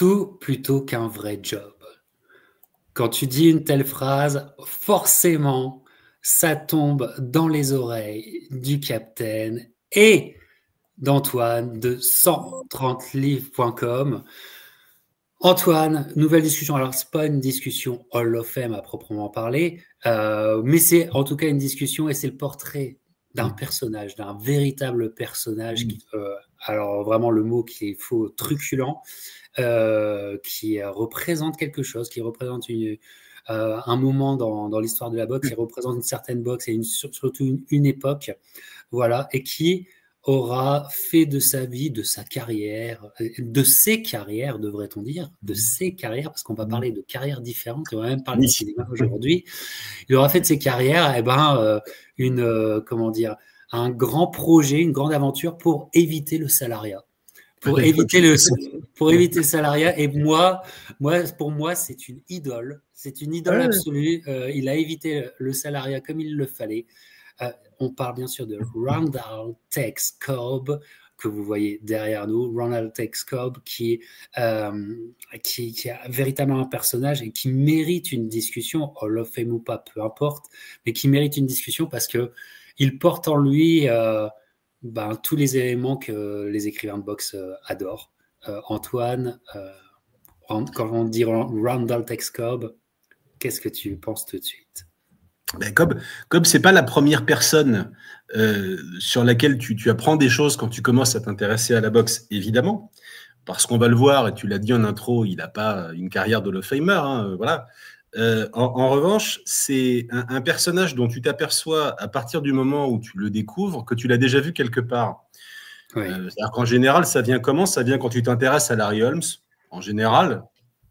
tout plutôt qu'un vrai job. Quand tu dis une telle phrase, forcément, ça tombe dans les oreilles du capitaine et d'Antoine de 130livres.com. Antoine, nouvelle discussion. Alors, c'est pas une discussion Hall of Fame à proprement parler, mais c'est en tout cas une discussion et c'est le portrait d'un personnage, d'un véritable personnage. Alors, vraiment, le mot qu'il faut, truculent, qui représente quelque chose, qui représente un moment dans l'histoire de la boxe, qui représente une certaine boxe et surtout une époque, voilà, et qui aura fait de sa vie, de sa carrière, de ses carrières, devrait-on dire, de ses carrières, parce qu'on va parler de carrières différentes, on va même parler de cinéma aujourd'hui. Il aura fait de ses carrières, comment dire, un grand projet, une grande aventure pour éviter le salariat. Pour éviter le salariat. Et pour moi, c'est une idole. C'est une idole absolue. Il a évité le salariat comme il le fallait. On parle bien sûr de Randall Tex Cobb, que vous voyez derrière nous. Randall Tex Cobb, qui a véritablement un personnage et qui mérite une discussion, Hall of Fame ou pas, peu importe, mais qui mérite une discussion parce qu'il porte en lui tous les éléments que les écrivains de boxe adorent. Antoine, quand on dit Randall Tex Cobb, qu'est-ce que tu penses tout de suite? Cobb, c'est pas la première personne sur laquelle tu apprends des choses quand tu commences à t'intéresser à la boxe, évidemment, parce qu'on va le voir, et tu l'as dit en intro, il n'a pas une carrière de Hall of Famer, voilà. En revanche, c'est un personnage dont tu t'aperçois à partir du moment où tu le découvres que tu l'as déjà vu quelque part. Oui. C'est-à-dire qu'en général, ça vient comment? Ça vient quand tu t'intéresses à Larry Holmes, en général,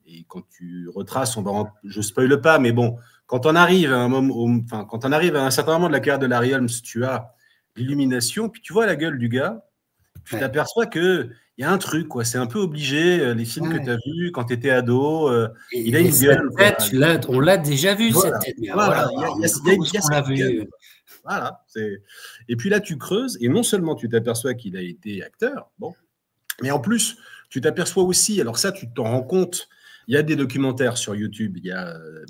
et quand tu retraces, je spoile pas, mais bon, quand on arrive à un certain moment de la carrière de Larry Holmes, tu as l'illumination, puis tu vois la gueule du gars, tu t'aperçois que il y a un truc, quoi. C'est un peu obligé. Les films que tu as vus quand tu étais ado, il a une gueule. On l'a déjà vu, cette tête. Voilà. Il y a cette gueule. Voilà. Et puis là, tu creuses, et non seulement tu t'aperçois qu'il a été acteur, bon, mais en plus, tu t'aperçois aussi, alors ça, tu t'en rends compte, il y a des documentaires sur YouTube,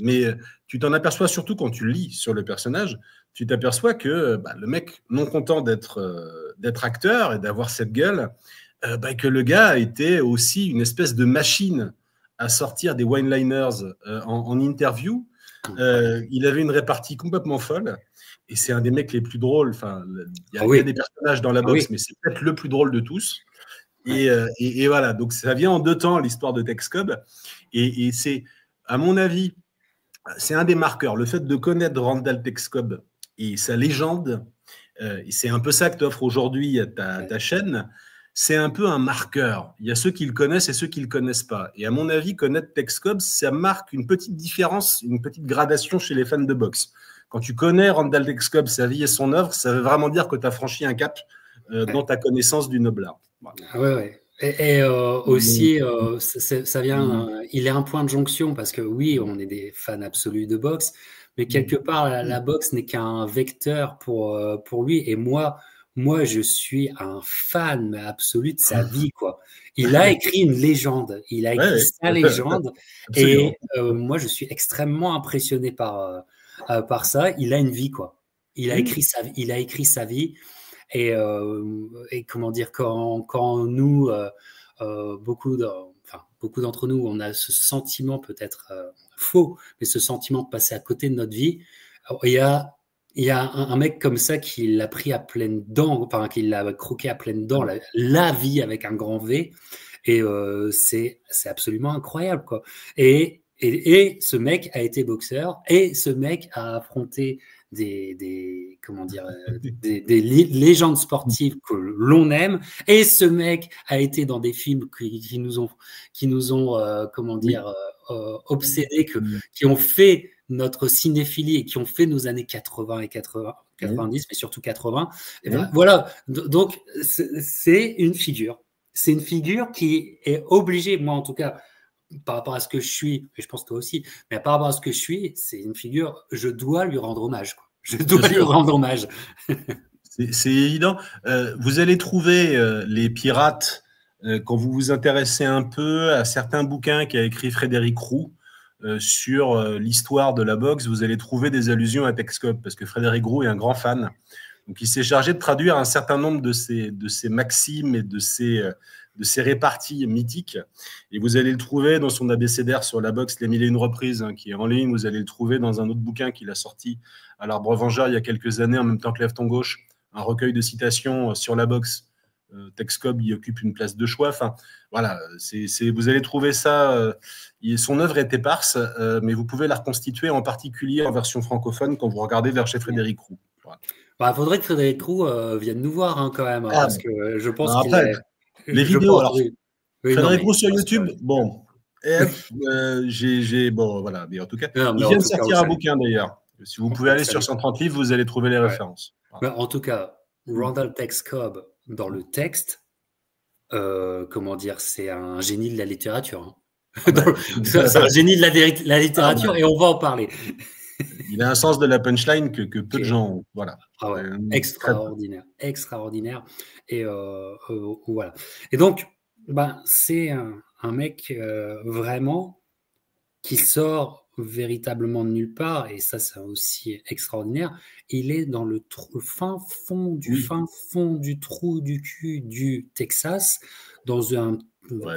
mais tu t'en aperçois surtout quand tu lis sur le personnage, tu t'aperçois que le mec, non content d'être acteur et d'avoir cette gueule, que le gars a été aussi une espèce de machine à sortir des one-liners en interview. Il avait une répartie complètement folle. Et c'est un des mecs les plus drôles. Enfin, il y a des personnages dans la boxe, mais c'est peut-être le plus drôle de tous. Et voilà, donc ça vient en 2 temps, l'histoire de Tex Cobb. Et c'est, à mon avis, c'est un des marqueurs. Le fait de connaître Randall Tex Cobb et sa légende, et c'est un peu ça que tu offres aujourd'hui à ta chaîne, c'est un peu un marqueur. Il y a ceux qui le connaissent et ceux qui ne le connaissent pas. Et à mon avis, connaître Tex Cobb, ça marque une petite différence, une petite gradation chez les fans de boxe. Quand tu connais Randall Tex Cobb, sa vie et son œuvre, ça veut vraiment dire que tu as franchi un cap dans ta connaissance du noble. Voilà. Ouais. Et aussi, ça vient, il est un point de jonction parce que oui, on est des fans absolus de boxe, mais quelque part, la boxe n'est qu'un vecteur pour lui. Et moi, je suis un fan absolu de sa vie, quoi. Il a écrit une légende, il a écrit sa légende, et moi, je suis extrêmement impressionné par ça. Il a une vie, quoi. Il a écrit sa vie. Et comment dire, quand nous, beaucoup d'entre nous, on a ce sentiment peut-être faux, mais ce sentiment de passer à côté de notre vie, il y a un mec comme ça qui l'a pris à pleines dents, enfin qui l'a croqué à pleines dents, la vie avec un grand V, et c'est absolument incroyable, quoi. Et ce mec a été boxeur, et ce mec a affronté des légendes sportives que l'on aime, et ce mec a été dans des films qui nous ont obsédés, qui ont fait notre cinéphilie et qui ont fait nos années 80 et 90, mais surtout 80. Et voilà, donc c'est une figure qui est obligée, moi en tout cas, par rapport à ce que je suis, et je pense toi aussi, mais par rapport à ce que je suis, c'est une figure, je dois lui rendre hommage, quoi. Je dois lui rendre hommage. C'est évident. Vous allez trouver les pirates quand vous vous intéressez un peu à certains bouquins qu'a écrit Frédéric Roux sur l'histoire de la boxe, vous allez trouver des allusions à Texcope, parce que Frédéric Roux est un grand fan. Donc, il s'est chargé de traduire un certain nombre de ces maximes et de ces réparties mythiques. Et vous allez le trouver dans son abécédaire sur la boxe, Les 1001 reprises, qui est en ligne. Vous allez le trouver dans un autre bouquin qu'il a sorti à l'Arbre Vengeur il y a quelques années, en même temps que Lève ton gauche, un recueil de citations sur la boxe. Texcope y occupe une place de choix. Enfin, voilà, vous allez trouver ça. Son œuvre est éparse, mais vous pouvez la reconstituer, en particulier en version francophone, quand vous regardez vers chez Frédéric Roux. Voilà. Bah, faudrait que Frédéric Roux vienne nous voir quand même, parce que je pense qu'il est... Les vidéos, alors, Frédéric Roux sur YouTube, bon, bon, voilà, mais en tout cas, il vient de sortir un bouquin d'ailleurs. Si vous pouvez aller sur 130 livres, vous allez trouver les références. Voilà. En tout cas, Randall Tex Cobb, dans le texte, comment dire, c'est un génie de la littérature. C'est un génie de la littérature, et on va en parler. Il a un sens de la punchline que peu de gens ont. Voilà. Ah ouais, extraordinaire. Et voilà. Et donc, c'est un mec vraiment qui sort véritablement de nulle part, et ça, c'est aussi extraordinaire. Il est dans le fin fond du trou du cul du Texas, dans un... Ouais.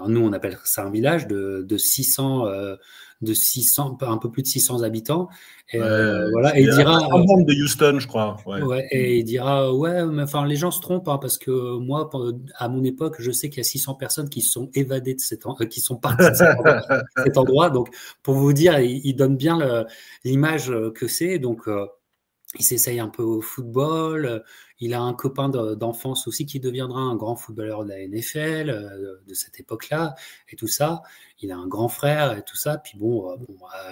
Nous, on appelle ça un village de 600, un peu plus de 600 habitants. Et, voilà. Et il dira. Un bande de Houston, je crois. Ouais, et il dira, mais enfin, les gens se trompent, parce que moi, à mon époque, je sais qu'il y a 600 personnes qui sont évadées qui sont parties de cet endroit. Donc, pour vous dire, il donne bien l'image que c'est. Donc, il s'essaye un peu au football. Il a un copain d'enfance aussi qui deviendra un grand footballeur de la NFL de cette époque-là et tout ça. Il a un grand frère et tout ça. Puis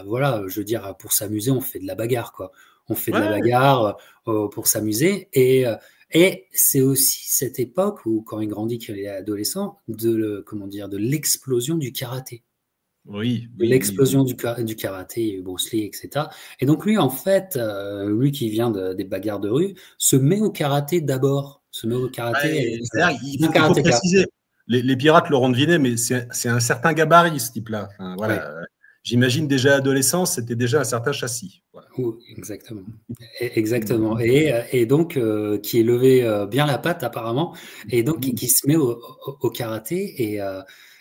voilà, je veux dire, pour s'amuser, on fait de la bagarre, quoi. On fait de la bagarre pour s'amuser. Et c'est aussi cette époque où, quand il grandit, qu'il est adolescent, de l'explosion du karaté. Oui. L'explosion du karaté, Bruce Lee, etc. Et donc lui, en fait, lui qui vient des bagarres de rue, se met au karaté d'abord. Se met au karaté. Il faut préciser, les pirates l'auront deviné, mais c'est un certain gabarit, ce type-là. Enfin, voilà. Ouais. J'imagine déjà adolescent, c'était déjà un certain châssis. Voilà. Exactement. Exactement. Et donc, qui est levé bien la patte, apparemment, et donc qui se met au karaté,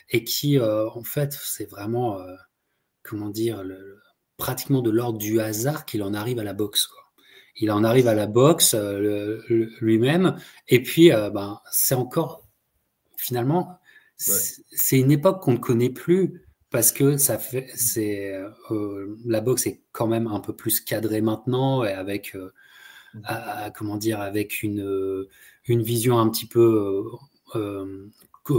et qui, en fait, c'est vraiment, comment dire, pratiquement de l'ordre du hasard qu'il en arrive à la boxe, quoi. Il en arrive à la boxe lui-même, et puis, c'est encore, finalement, c'est une époque qu'on ne connaît plus, parce que la boxe est quand même un peu plus cadrée maintenant, et avec, avec une vision un petit peu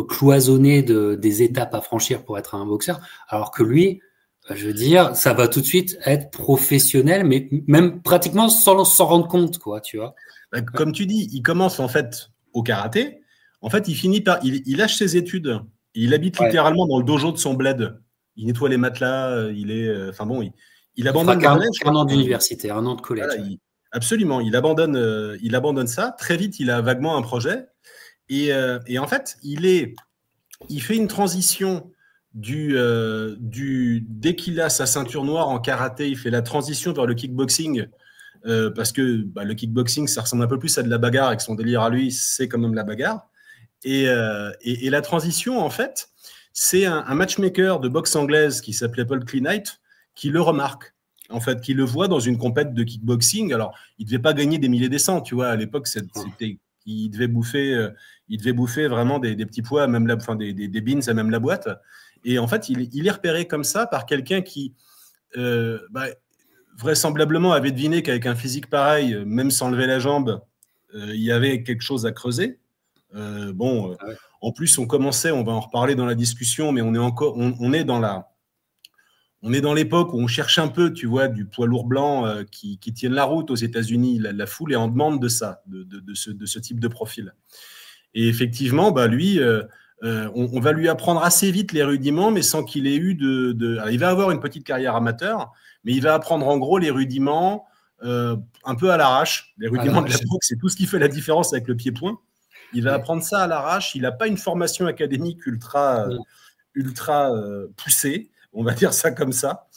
cloisonné des étapes à franchir pour être un boxeur, alors que lui, je veux dire, ça va tout de suite être professionnel, mais même pratiquement sans s'en rendre compte, quoi, tu vois. Comme tu dis, il commence en fait au karaté. En fait, il finit par, il lâche ses études. Il habite littéralement dans le dojo de son bled. Il nettoie les matelas. Il abandonne un an d'université, un an de collège. Voilà, absolument, il abandonne ça. Très vite, il a vaguement un projet. Et en fait, il fait une transition dès qu'il a sa ceinture noire en karaté, il fait la transition vers le kickboxing, parce que le kickboxing, ça ressemble un peu plus à de la bagarre, avec son délire à lui, c'est quand même la bagarre. Et la transition, en fait, c'est un matchmaker de boxe anglaise qui s'appelait Paul Cleanight qui le remarque, en fait, qui le voit dans une compète de kickboxing. Alors, il ne devait pas gagner des milliers des cents, tu vois, à l'époque, il devait bouffer vraiment des petits pois, même des beans à même la boîte. Et en fait, il est repéré comme ça par quelqu'un qui, vraisemblablement, avait deviné qu'avec un physique pareil, même sans lever la jambe, il y avait quelque chose à creuser. En plus, on va en reparler dans la discussion, mais on est dans l'époque où on cherche un peu, tu vois, du poids lourd blanc qui tienne la route aux États-Unis. La foule est en demande de ça, de ce type de profil. Et effectivement, lui, on va lui apprendre assez vite les rudiments, mais sans qu'il ait eu Alors, il va avoir une petite carrière amateur, mais il va apprendre en gros les rudiments un peu à l'arrache. Les rudiments de la boxe, c'est tout ce qui fait la différence avec le pied-point. Il va apprendre ça à l'arrache. Il n'a pas une formation académique ultra poussée, on va dire ça comme ça.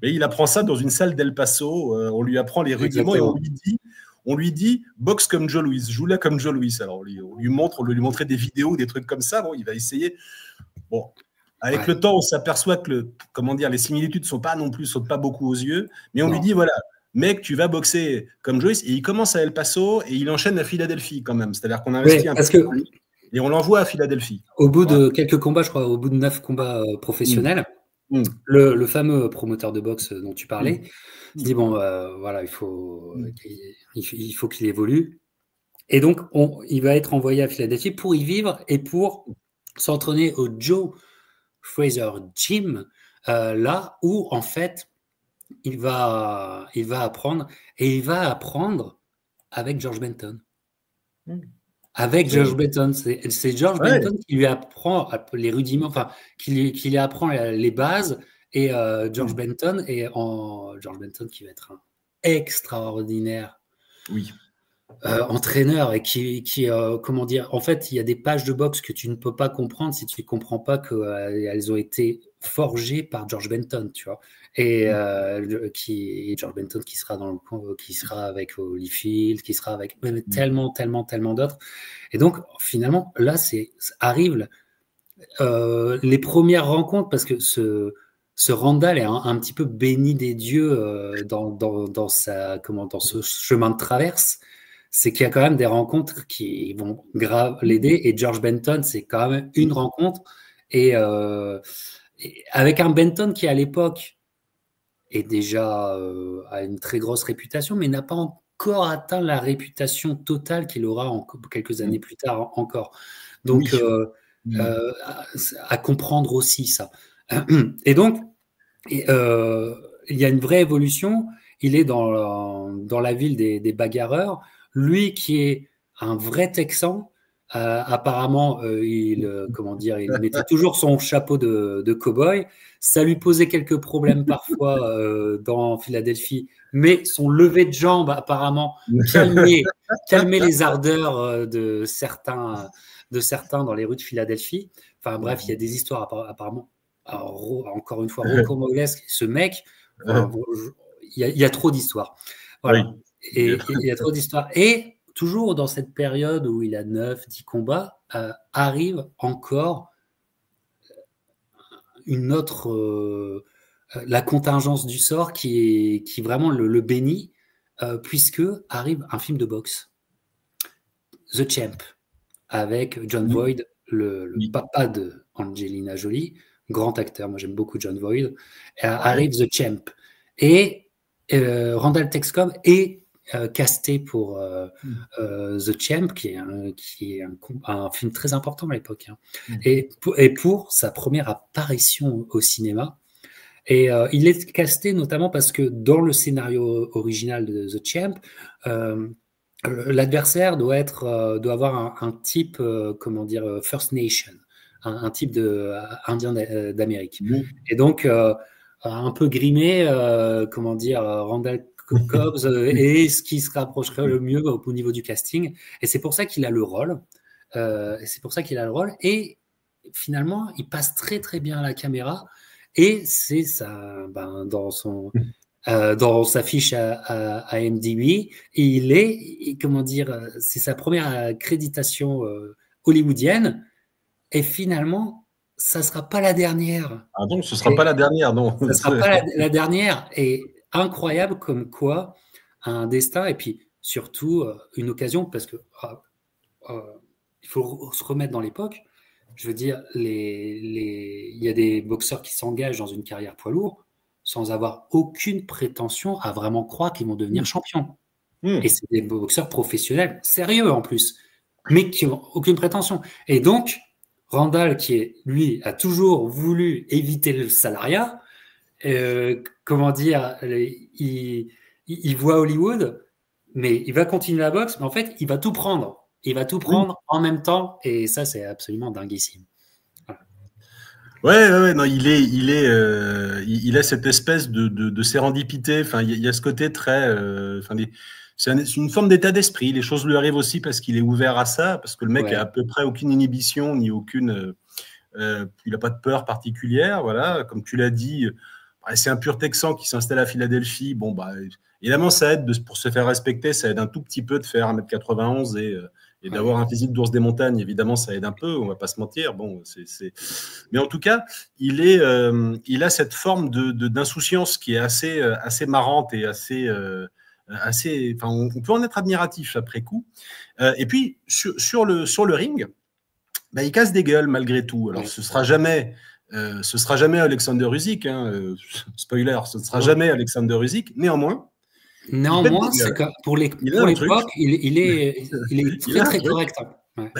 Mais il apprend ça dans une salle d'El Paso. On lui apprend les rudiments et on lui dit boxe comme Joe Louis, joue là comme Joe Louis. Alors on lui montrait des vidéos, des trucs comme ça. Bon, il va essayer. Bon, avec le temps, on s'aperçoit que les similitudes sautent pas beaucoup aux yeux. Mais on lui dit voilà, mec, tu vas boxer comme Joe Louis. Et il commence à El Paso et il enchaîne à Philadelphie quand même. C'est-à-dire qu'on investit un peu et on l'envoie à Philadelphie. Au bout de quelques combats, je crois, au bout de 9 combats professionnels. Le fameux promoteur de boxe dont tu parlais se dit bon, voilà, il faut qu'il évolue. Et donc, il va être envoyé à Philadelphie pour y vivre et pour s'entraîner au Joe Fraser Gym, là où, en fait, il va apprendre. Et il va apprendre avec George Benton. Avec George Benton. C'est George Benton qui lui apprend les rudiments, enfin, qui lui apprend les bases. Et George Benton qui va être un extraordinaire entraîneur et qui comment dire, en fait, il y a des pages de boxe que tu ne peux pas comprendre si tu ne comprends pas qu'elles ont été forgées par George Benton, tu vois. Et George Benton qui sera qui sera avec Holyfield, qui sera avec tellement d'autres. Et donc, finalement, là, arrive les premières rencontres, parce que ce Randall est un petit peu béni des dieux dans ce chemin de traverse. C'est qu'il y a quand même des rencontres qui vont grave l'aider. Et George Benton, c'est quand même une rencontre. Et avec un Benton qui, à l'époque, est déjà a une très grosse réputation, mais n'a pas encore atteint la réputation totale qu'il aura quelques années plus tard encore. Donc, à comprendre aussi ça. Et donc, il y a une vraie évolution. Il est dans la ville des bagarreurs. Lui qui est un vrai Texan, apparemment, il mettait toujours son chapeau de cow-boy. Ça lui posait quelques problèmes parfois dans Philadelphie, mais son lever de jambe apparemment calmait les ardeurs de certains dans les rues de Philadelphie. Enfin bref, il y a des histoires apparemment, encore une fois, rocambolesques. Ce mec, il y a trop d'histoires. Voilà. Et il y a trop d'histoires. Et toujours dans cette période où il a 9-10 combats, arrive encore une autre, la contingence du sort qui vraiment le bénit, puisque arrive un film de boxe, The Champ, avec John Voight, le papa de Angelina Jolie, grand acteur. Moi, j'aime beaucoup John Voight. Arrive The Champ. Et Randall Texcom est casté pour The Champ, qui est un film très important à l'époque, et pour sa première apparition au cinéma. Et il est casté notamment parce que dans le scénario original de The Champ, l'adversaire doit avoir un type, First Nation, un type indien d'Amérique. Et donc, un peu grimé, Randall Cobbs est ce qui se rapprocherait le mieux au niveau du casting. Et c'est pour ça qu'il a le rôle. Et finalement, il passe très très bien à la caméra. Et c'est ça, dans sa fiche à IMDb, c'est sa première accréditation hollywoodienne. Et finalement, ça ne sera pas la dernière. Ah donc, ce ne sera pas la dernière, non. Ça ne sera pas la dernière. Et incroyable comme quoi, un destin, et puis surtout une occasion, parce que il faut se remettre dans l'époque. Je veux dire, il y a des boxeurs qui s'engagent dans une carrière poids lourd sans avoir aucune prétention à vraiment croire qu'ils vont devenir champions. Et c'est des boxeurs professionnels, sérieux en plus, mais qui n'ont aucune prétention. Et donc, Randall, lui, a toujours voulu éviter le salariat, il voit Hollywood, mais il va continuer la boxe, mais en fait, il va tout prendre. Il va tout prendre en même temps, et ça, c'est absolument dinguissime. Voilà. Ouais, non, il a cette espèce de sérendipité. Enfin, il y a ce côté très, une forme d'état d'esprit. Les choses lui arrivent aussi parce qu'il est ouvert à ça, parce que le mec a à peu près aucune inhibition, ni aucune... il n'a pas de peur particulière, voilà. Comme tu l'as dit, c'est un pur Texan qui s'installe à Philadelphie. Bon, évidemment, ça aide pour se faire respecter, ça aide un tout petit peu de faire 1m91 et d'avoir un physique d'ours des montagnes. Évidemment, ça aide un peu, on ne va pas se mentir. Bon, mais en tout cas, il a cette forme d'insouciance qui est assez marrante et assez... on peut en être admiratif après coup. Et puis, sur le ring, il casse des gueules malgré tout. Alors, ce sera jamais Alexander Usyk, hein, spoiler, ce ne sera jamais Alexander Usyk. Néanmoins, c'est que pour l'époque, il est très très correct.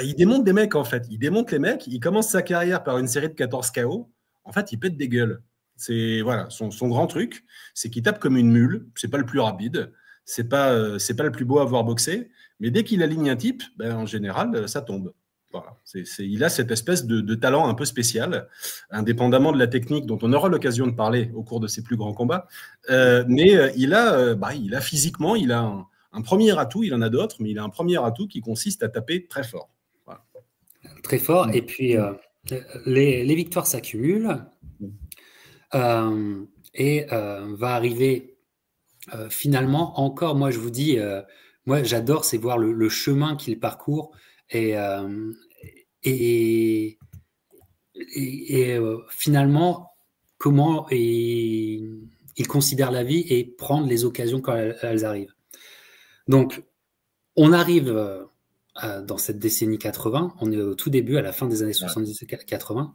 Il démonte des mecs, en fait. Il démonte les mecs. Il commence sa carrière par une série de 14 KO. En fait, il pète des gueules. C'est voilà, son grand truc, c'est qu'il tape comme une mule. C'est pas le plus rapide. C'est pas le plus beau à voir boxer. Mais dès qu'il aligne un type, en général, ça tombe. Voilà. Il a cette espèce de talent un peu spécial, indépendamment de la technique dont on aura l'occasion de parler au cours de ses plus grands combats. Mais il a physiquement, il a un premier atout, il en a d'autres, mais il a un premier atout qui consiste à taper très fort. Voilà. Très fort. Et puis, les victoires s'accumulent et va arriver finalement encore, moi je vous dis, moi j'adore, c'est voir le chemin qu'il parcourt et finalement comment il considère la vie et prendre les occasions quand elles arrivent. Donc, on arrive dans cette décennie 80, on est au tout début, à la fin des années 70-80,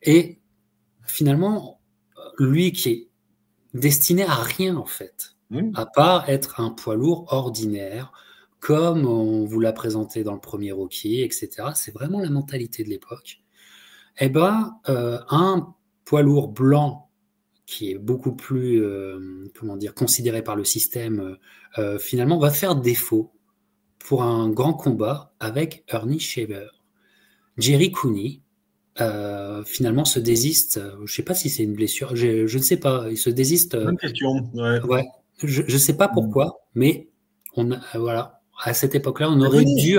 et finalement, lui qui est destiné à rien en fait, à part être un poids lourd ordinaire, comme on vous l'a présenté dans le premier Rocky, etc. C'est vraiment la mentalité de l'époque. Un poids lourd blanc qui est beaucoup plus, considéré par le système, finalement, va faire défaut pour un grand combat avec Ernie Shaver. Jerry Cooney, finalement, se désiste. Je ne sais pas si c'est une blessure. Je ne sais pas. Il se désiste. Bonne question. Ouais. Je ne sais pas pourquoi, mais voilà. À cette époque-là, on aurait dû...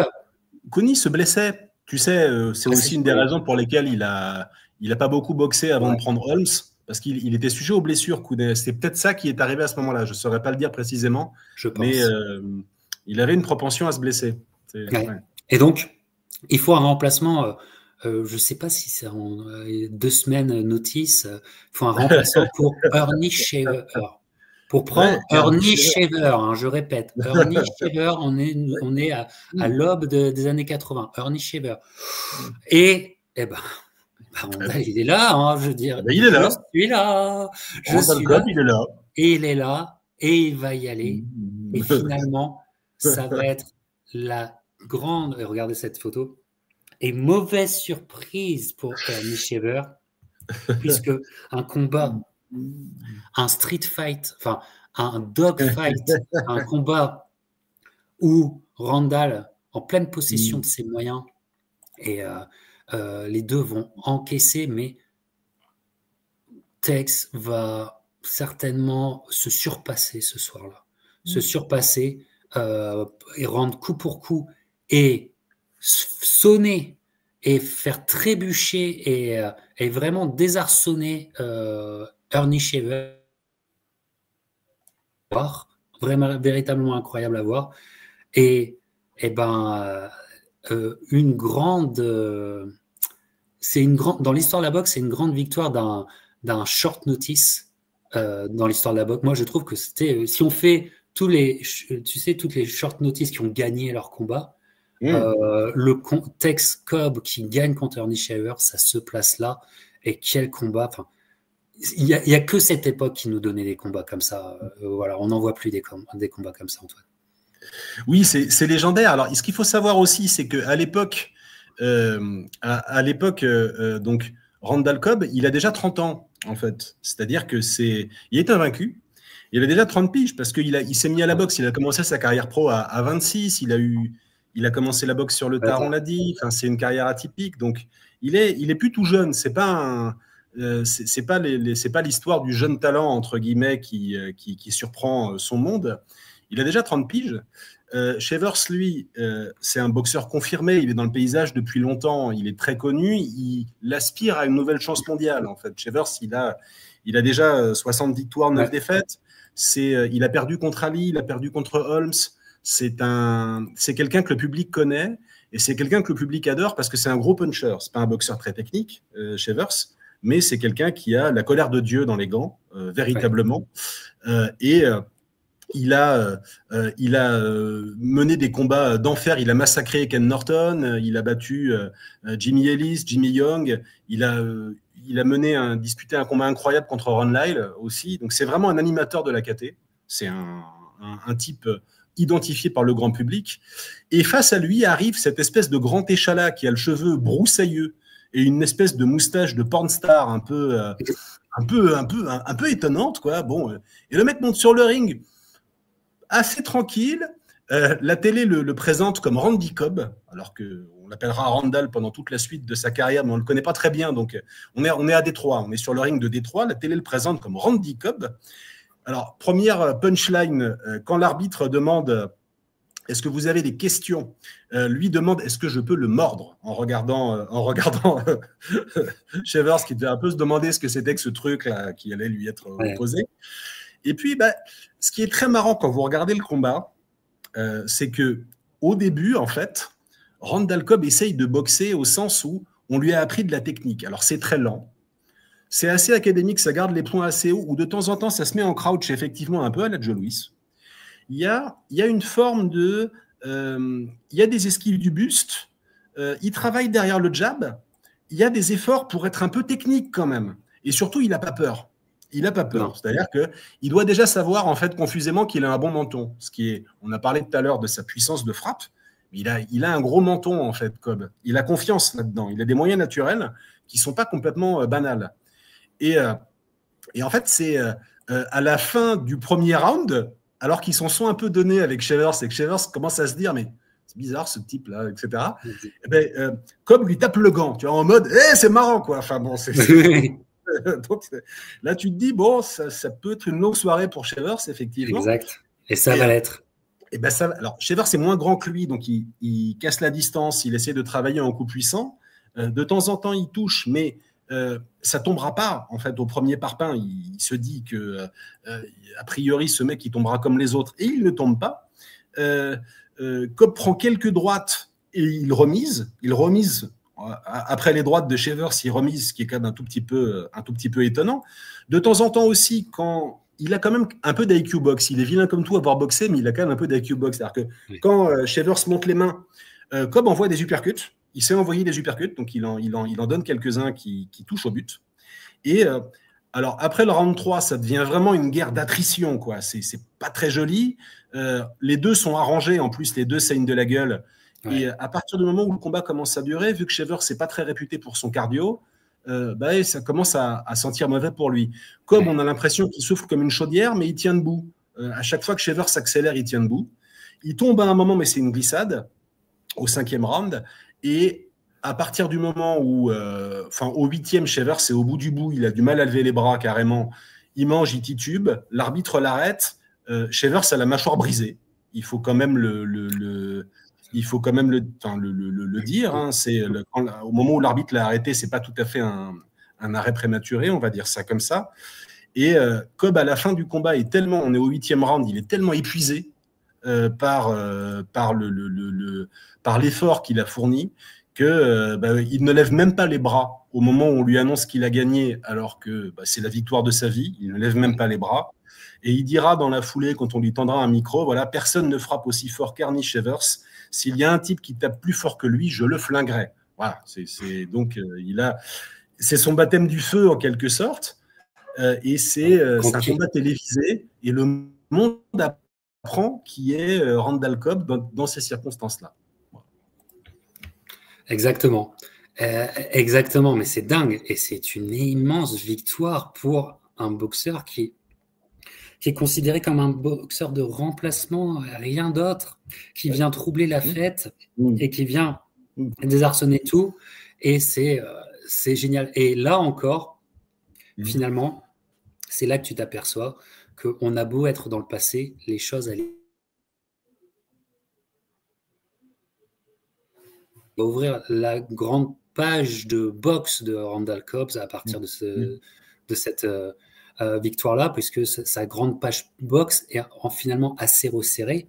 Cooney se blessait. Tu sais, c'est aussi une des raisons pour lesquelles il a pas beaucoup boxé avant de prendre Holmes, parce qu'il était sujet aux blessures. C'est peut-être ça qui est arrivé à ce moment-là. Je ne saurais pas le dire précisément, mais il avait une propension à se blesser. Et donc, il faut un remplacement... je ne sais pas si c'est en 2 semaines notice. Il faut un remplaçant pour Ernie Shaver. Pour prendre Ernie Shaver, je répète, Ernie Shaver, on est à l'aube des années 80. Ernie Shaver. Et Randall, il est là, je veux dire. Il est là. Je suis là. Il est là. Et il est là. Et il va y aller. Et finalement, ça va être la grande... Regardez cette photo. Et mauvaise surprise pour Ernie Shaver, puisque un combat, un street fight, enfin un dog fight, un combat où Randall, en pleine possession de ses moyens, et les deux vont encaisser, mais Tex va certainement se surpasser ce soir-là, se surpasser et rendre coup pour coup et sonner et faire trébucher et vraiment désarçonner Ernie Shaver. Vraiment, véritablement incroyable à voir. Et une grande... dans l'histoire de la boxe, c'est une grande victoire d'un short notice dans l'histoire de la boxe. Moi, je trouve que c'était... Si on fait toutes les short notice qui ont gagné leur combat, le Tex Cobb qui gagne contre Ernie Shaver, ça se place là. Et quel combat! Il y a que cette époque qui nous donnait des combats comme ça. Voilà, on n'en voit plus des combats comme ça, Antoine. Oui, c'est légendaire. Alors, ce qu'il faut savoir aussi, c'est qu'à l'époque, donc Randall Cobb, il a déjà 30 ans, en fait. C'est-à-dire il est invaincu. Il a déjà 30 piges parce qu'il s'est mis à la boxe. Il a commencé sa carrière pro à 26. Il a commencé la boxe sur le tard, on l'a dit. Enfin, c'est une carrière atypique. Donc, il est plus tout jeune. C'est pas l'histoire du jeune talent entre guillemets qui surprend son monde. Il a déjà 30 piges. Shavers, lui, c'est un boxeur confirmé. Il est dans le paysage depuis longtemps. Il est très connu. Il aspire à une nouvelle chance mondiale, en fait. Shavers, il a déjà 60 victoires, 9 défaites. Il a perdu contre Ali, il a perdu contre Holmes. C'est quelqu'un que le public connaît et c'est quelqu'un que le public adore parce que c'est un gros puncher. C'est pas un boxeur très technique, Shavers, mais c'est quelqu'un qui a la colère de Dieu dans les gants, véritablement. Il a mené des combats d'enfer. Il a massacré Ken Norton. Il a battu Jimmy Ellis, Jimmy Young. Il a disputé un combat incroyable contre Ron Lyle aussi. Donc c'est vraiment un animateur de la KT. C'est un type identifié par le grand public. Et face à lui arrive cette espèce de grand échalas qui a le cheveu broussailleux et une espèce de moustache de pornstar un peu étonnante, quoi. Bon, et le mec monte sur le ring assez tranquille. La télé le présente comme Randy Cobb, alors qu'on l'appellera Randall pendant toute la suite de sa carrière, mais on ne le connaît pas très bien. Donc, on est à Détroit, on est sur le ring de Détroit. La télé le présente comme Randy Cobb. Alors, première punchline, quand l'arbitre demande « Est-ce que vous avez des questions ?» lui demande « Est-ce que je peux le mordre ?» en regardant Shavers, qui devait un peu se demander ce que c'était que ce truc-là qui allait lui être opposé. Et puis, ce qui est très marrant quand vous regardez le combat, c'est que au début, en fait, Randall Cobb essaye de boxer au sens où on lui a appris de la technique. Alors, c'est très lent. C'est assez académique, ça garde les points assez hauts, ou de temps en temps, ça se met en crouch, effectivement, un peu à la Joe Louis. Il y a une forme de... il y a des esquives du buste, il travaille derrière le jab, il y a des efforts pour être un peu technique quand même. Et surtout, il n'a pas peur. Il n'a pas peur. C'est-à-dire qu'il doit déjà savoir, en fait, confusément, qu'il a un bon menton. On a parlé tout à l'heure de sa puissance de frappe. Il a un gros menton, en fait, Cobb. Il a confiance là-dedans. Il a des moyens naturels qui ne sont pas complètement banals. Et en fait, c'est à la fin du premier round, alors qu'ils s'en sont un peu donnés avec Shavers, et que Shavers commence à se dire, mais c'est bizarre ce type-là, etc. Cobb lui tape le gant, tu vois, en mode, c'est marrant, quoi. Enfin bon, donc là, tu te dis, bon, ça peut être une longue soirée pour Shavers, effectivement. Exact. Et ça va l'être. Alors, Shavers est moins grand que lui, donc il casse la distance, il essaie de travailler en coup puissant. De temps en temps, il touche, mais ça tombera pas, en fait, au premier parpaing. Il se dit que, a priori, ce mec, il tombera comme les autres, et il ne tombe pas. Cobb prend quelques droites et il remise. Après les droites de Shavers, il remise, ce qui est quand même un tout petit peu étonnant. De temps en temps aussi, quand il a quand même un peu d'IQ box, il est vilain comme tout à avoir boxé, mais il a quand même un peu d'IQ box. C'est-à-dire que quand Shavers monte les mains, Cobb envoie des uppercuts. Il sait envoyer des uppercuts, donc il en donne quelques-uns qui touchent au but. Et alors, après le round 3, ça devient vraiment une guerre d'attrition, quoi. C'est pas très joli. Les deux sont arrangés, en plus, les deux saignent de la gueule. Ouais. Et à partir du moment où le combat commence à durer, vu que Shavers n'est pas très réputé pour son cardio, ça commence à sentir mauvais pour lui. Cobb, on a l'impression qu'il souffle comme une chaudière, mais il tient debout. À chaque fois que Shavers s'accélère, il tient debout. Il tombe à un moment, mais c'est une glissade au 5e round. Et à partir du moment où, au 8e, Shavers, c'est au bout du bout, il a du mal à lever les bras carrément. Il mange, il titube. L'arbitre l'arrête. Shavers a la mâchoire brisée. Il faut quand même le dire. Hein. Au moment où l'arbitre l'a arrêté, c'est pas tout à fait un arrêt prématuré, on va dire ça comme ça. Et Cobb, à la fin du combat, on est au 8e round, il est tellement épuisé par l'effort qu'il a fourni qu'il ne lève même pas les bras au moment où on lui annonce qu'il a gagné, alors que c'est la victoire de sa vie. Il ne lève même pas les bras. Et il dira dans la foulée, quand on lui tendra un micro, voilà, personne ne frappe aussi fort qu'Ernie Shavers. S'il y a un type qui tape plus fort que lui, je le flinguerai. Voilà. C'est son baptême du feu en quelque sorte. Et c'est un combat télévisé. Et le monde apprend qui est Randall Cobb dans ces circonstances-là. Exactement. Exactement, mais c'est dingue. Et c'est une immense victoire pour un boxeur qui est considéré comme un boxeur de remplacement, rien d'autre, qui vient troubler la fête et qui vient désarçonner tout. Et c'est génial. Et là encore, finalement, c'est là que tu t'aperçois qu'on a beau être dans le passé, les choses allaient va ouvrir la grande page de boxe de Randall Cobb à partir de cette victoire-là, puisque sa grande page boxe est finalement assez resserrée,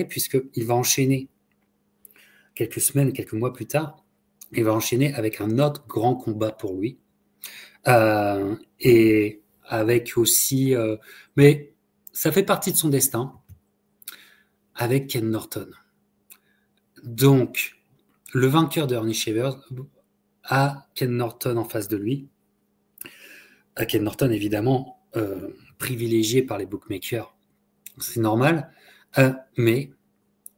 puisqu'il va enchaîner quelques semaines, quelques mois plus tard, il va enchaîner avec un autre grand combat pour lui. Et avec aussi... mais ça fait partie de son destin, avec Ken Norton. Donc, le vainqueur de Ernie Shavers a Ken Norton en face de lui. Ken Norton, évidemment, privilégié par les bookmakers, c'est normal, mais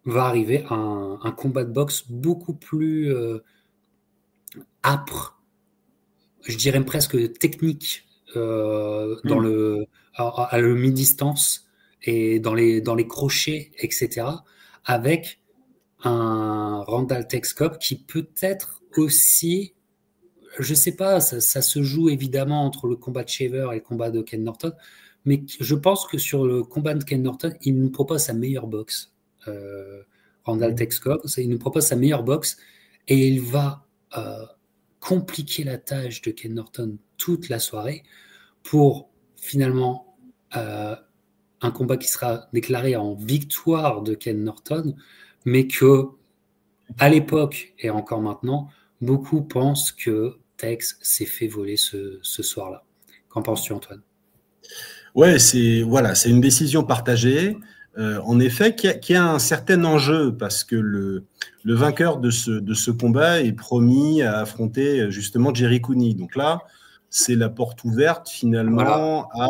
va arriver un combat de boxe beaucoup plus âpre, je dirais presque technique, dans à le mi-distance et dans les crochets, etc., avec un Randall Tex Cobb qui peut-être aussi, je sais pas, ça se joue évidemment entre le combat de Shaver et le combat de Ken Norton, mais je pense que sur le combat de Ken Norton, il nous propose sa meilleure boxe. Randall Tex Cobb, il nous propose sa meilleure boxe et il va compliquer la tâche de Ken Norton toute la soirée pour finalement un combat qui sera déclaré en victoire de Ken Norton, mais que à l'époque et encore maintenant, beaucoup pensent que Tex s'est fait voler ce soir-là. Qu'en penses-tu, Antoine? Ouais, c'est une décision partagée. En effet, qui a un certain enjeu parce que le vainqueur de ce combat est promis à affronter justement Jerry Cooney. Donc là, c'est la porte ouverte finalement à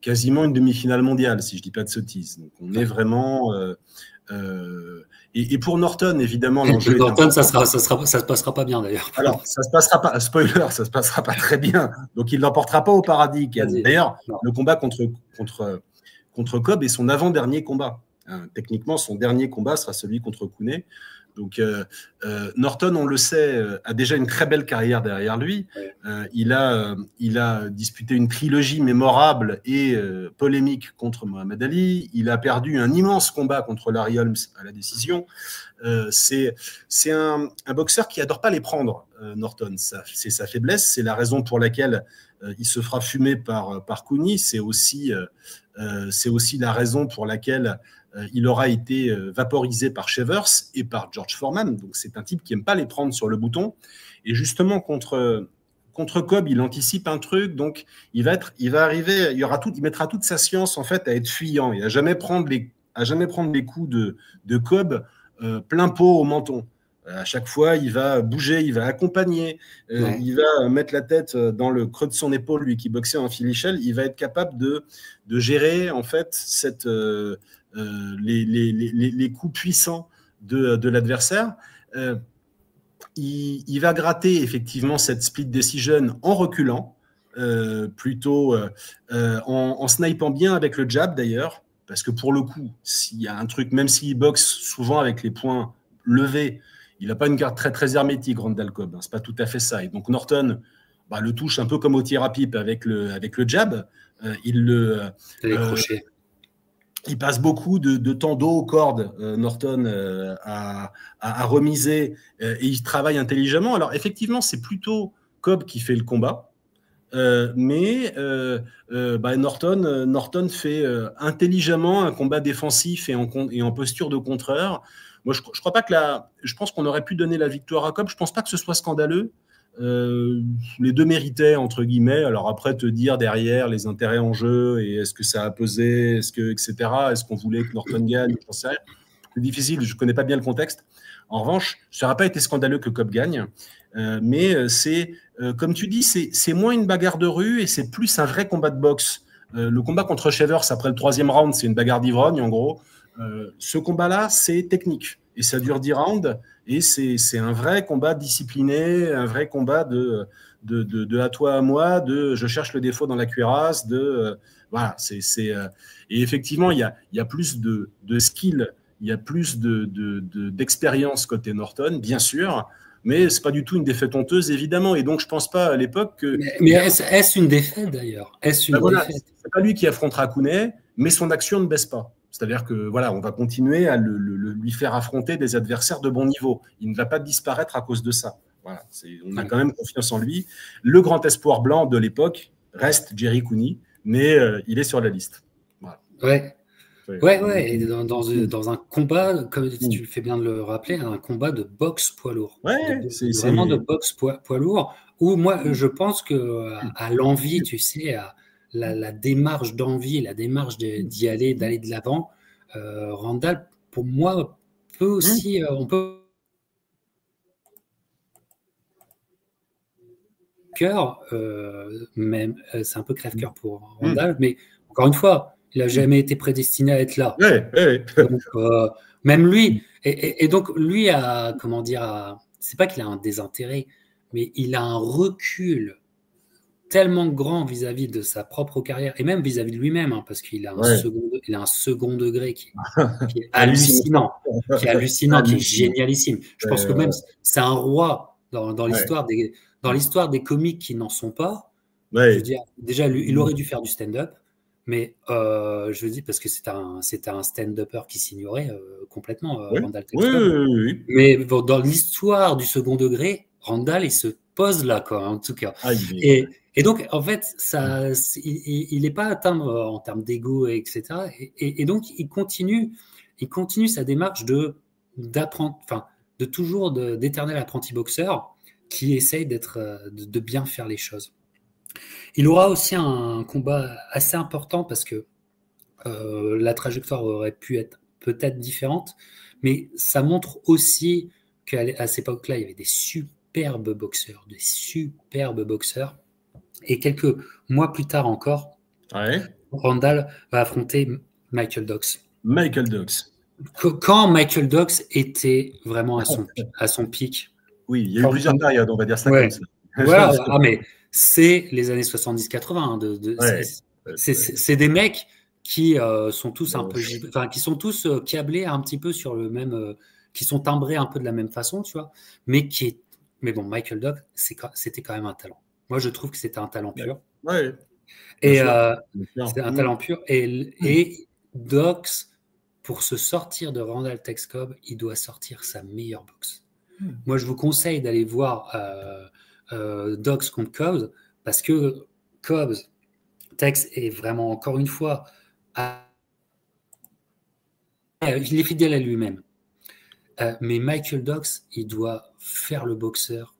quasiment une demi-finale mondiale, si je dis pas de sottises. Donc on est vraiment et pour Norton, évidemment, l'enjeu. Norton, ça se passera pas bien d'ailleurs. Alors, ça se passera pas. Spoiler, ça se passera pas très bien. Donc il l'emportera pas au paradis. D'ailleurs, le combat contre Cobb est son avant-dernier combat. Techniquement, son dernier combat sera celui contre Cooney. Donc, Norton, on le sait, a déjà une très belle carrière derrière lui. Il a disputé une trilogie mémorable et polémique contre Mohamed Ali. Il a perdu un immense combat contre Larry Holmes à la décision. C'est un boxeur qui n'adore pas les prendre, Norton. C'est sa faiblesse. C'est la raison pour laquelle il se fera fumer par Cooney. C'est aussi la raison pour laquelle il aura été vaporisé par Shavers et par George Foreman. Donc, c'est un type qui n'aime pas les prendre sur le bouton. Et justement, contre Cobb, il anticipe un truc. Donc, il va arriver, il mettra toute sa science, en fait, à être fuyant et à jamais prendre les coups de Cobb plein pot au menton. À chaque fois, il va bouger, il va accompagner, il va mettre la tête dans le creux de son épaule, lui qui boxait en Philly Shell. Il va être capable de gérer, en fait, les coups puissants de l'adversaire. Il va gratter effectivement cette split decision en reculant, plutôt en snipant bien avec le jab d'ailleurs, parce que pour le coup, s'il y a un truc, même s'il boxe souvent avec les poings levés, il n'a pas une garde très très hermétique, Randall Cobb, c'est pas tout à fait ça. Et donc Norton le touche un peu comme au tir à pipe avec le jab. Il passe beaucoup de temps dos aux cordes, Norton, à remiser, et il travaille intelligemment. Alors, effectivement, c'est plutôt Cobb qui fait le combat, mais Norton fait intelligemment un combat défensif et en posture de contreur. Moi, je crois pas que je pense qu'on aurait pu donner la victoire à Cobb. Je pense pas que ce soit scandaleux. Les deux méritaient, entre guillemets. Alors après, te dire derrière les intérêts en jeu et est-ce que ça a pesé, etc. Est-ce qu'on voulait que Norton gagne? J'en sais rien. C'est difficile, je connais pas bien le contexte. En revanche, ça n'aurait pas été scandaleux que Cobb gagne, mais c'est, comme tu dis, c'est moins une bagarre de rue et c'est plus un vrai combat de boxe. Le combat contre Shavers après le 3e round, c'est une bagarre d'ivrogne en gros. Ce combat-là, c'est technique et ça dure 10 rounds. Et c'est un vrai combat discipliné, un vrai combat de à toi à moi, de je cherche le défaut dans la cuirasse, voilà. Et effectivement, il y a plus de skill, il y a plus d'expérience côté Norton, bien sûr, mais c'est pas du tout une défaite honteuse, évidemment. Et donc, je pense pas à l'époque que. Mais est-ce une défaite d'ailleurs? Est-ce une défaite? C'est pas lui qui affrontera Cooney, mais son action ne baisse pas. C'est-à-dire que voilà, on va continuer à lui faire affronter des adversaires de bon niveau. Il ne va pas disparaître à cause de ça. Voilà, on a quand même confiance en lui. Le grand espoir blanc de l'époque reste Jerry Cooney, mais il est sur la liste. Voilà. Ouais. Et dans un combat, comme tu fais bien de le rappeler, un combat de boxe poids lourd. Vraiment de boxe poids lourd, où moi, je pense que à l'envie, tu sais, à la démarche d'envie, la démarche d'y aller, d'aller de l'avant, Randall, pour moi, peut aussi, on peut cœur, même c'est un peu crève-cœur pour Randall, mais encore une fois, il n'a jamais été prédestiné à être là. Donc, même lui, et donc lui a, comment dire, c'est pas qu'il a un désintérêt, mais il a un recul tellement grand vis-à-vis de sa propre carrière, et même vis-à-vis de lui-même, hein, parce qu'il a un second degré qui est hallucinant, qui est génialissime. Je pense que même c'est un roi dans l'histoire des comiques qui n'en sont pas. Je veux dire, déjà, il aurait dû faire du stand-up, mais je veux dire, parce que c'était un stand-upper qui s'ignorait complètement, Randall Tex Cobb. Mais bon, dans l'histoire du second degré, Randall, il se pose là, quoi, en tout cas. Et donc, en fait, il n'est pas atteint en termes d'ego, etc. Et donc, il continue sa démarche d'apprendre, enfin, de toujours d'éternel apprenti boxeur qui essaye de bien faire les choses. Il aura aussi un combat assez important parce que la trajectoire aurait pu être peut-être différente, mais ça montre aussi qu'à cette époque-là, il y avait des superbes boxeurs. Et quelques mois plus tard encore, Randall va affronter Michael Dox. Quand Michael Dox était vraiment à son pic. Oui, il y a eu plusieurs périodes, on va dire ça comme ça. Voilà, mais c'est les années 70-80. C'est des mecs qui sont tous un peu, enfin, qui sont tous câblés un petit peu sur le même, qui sont timbrés un peu de la même façon, tu vois. Mais bon, Michael Dox, c'était quand même un talent. Moi, je trouve que c'était un talent pur. Et c'était un talent pur. Et Dox, pour se sortir de Randall Tex Cobb, il doit sortir sa meilleure boxe. Moi, je vous conseille d'aller voir Dox contre Cobbs, parce que Cobbs, Tex est vraiment, encore une fois, il est fidèle à lui-même. Mais Michael Dox, il doit faire le boxeur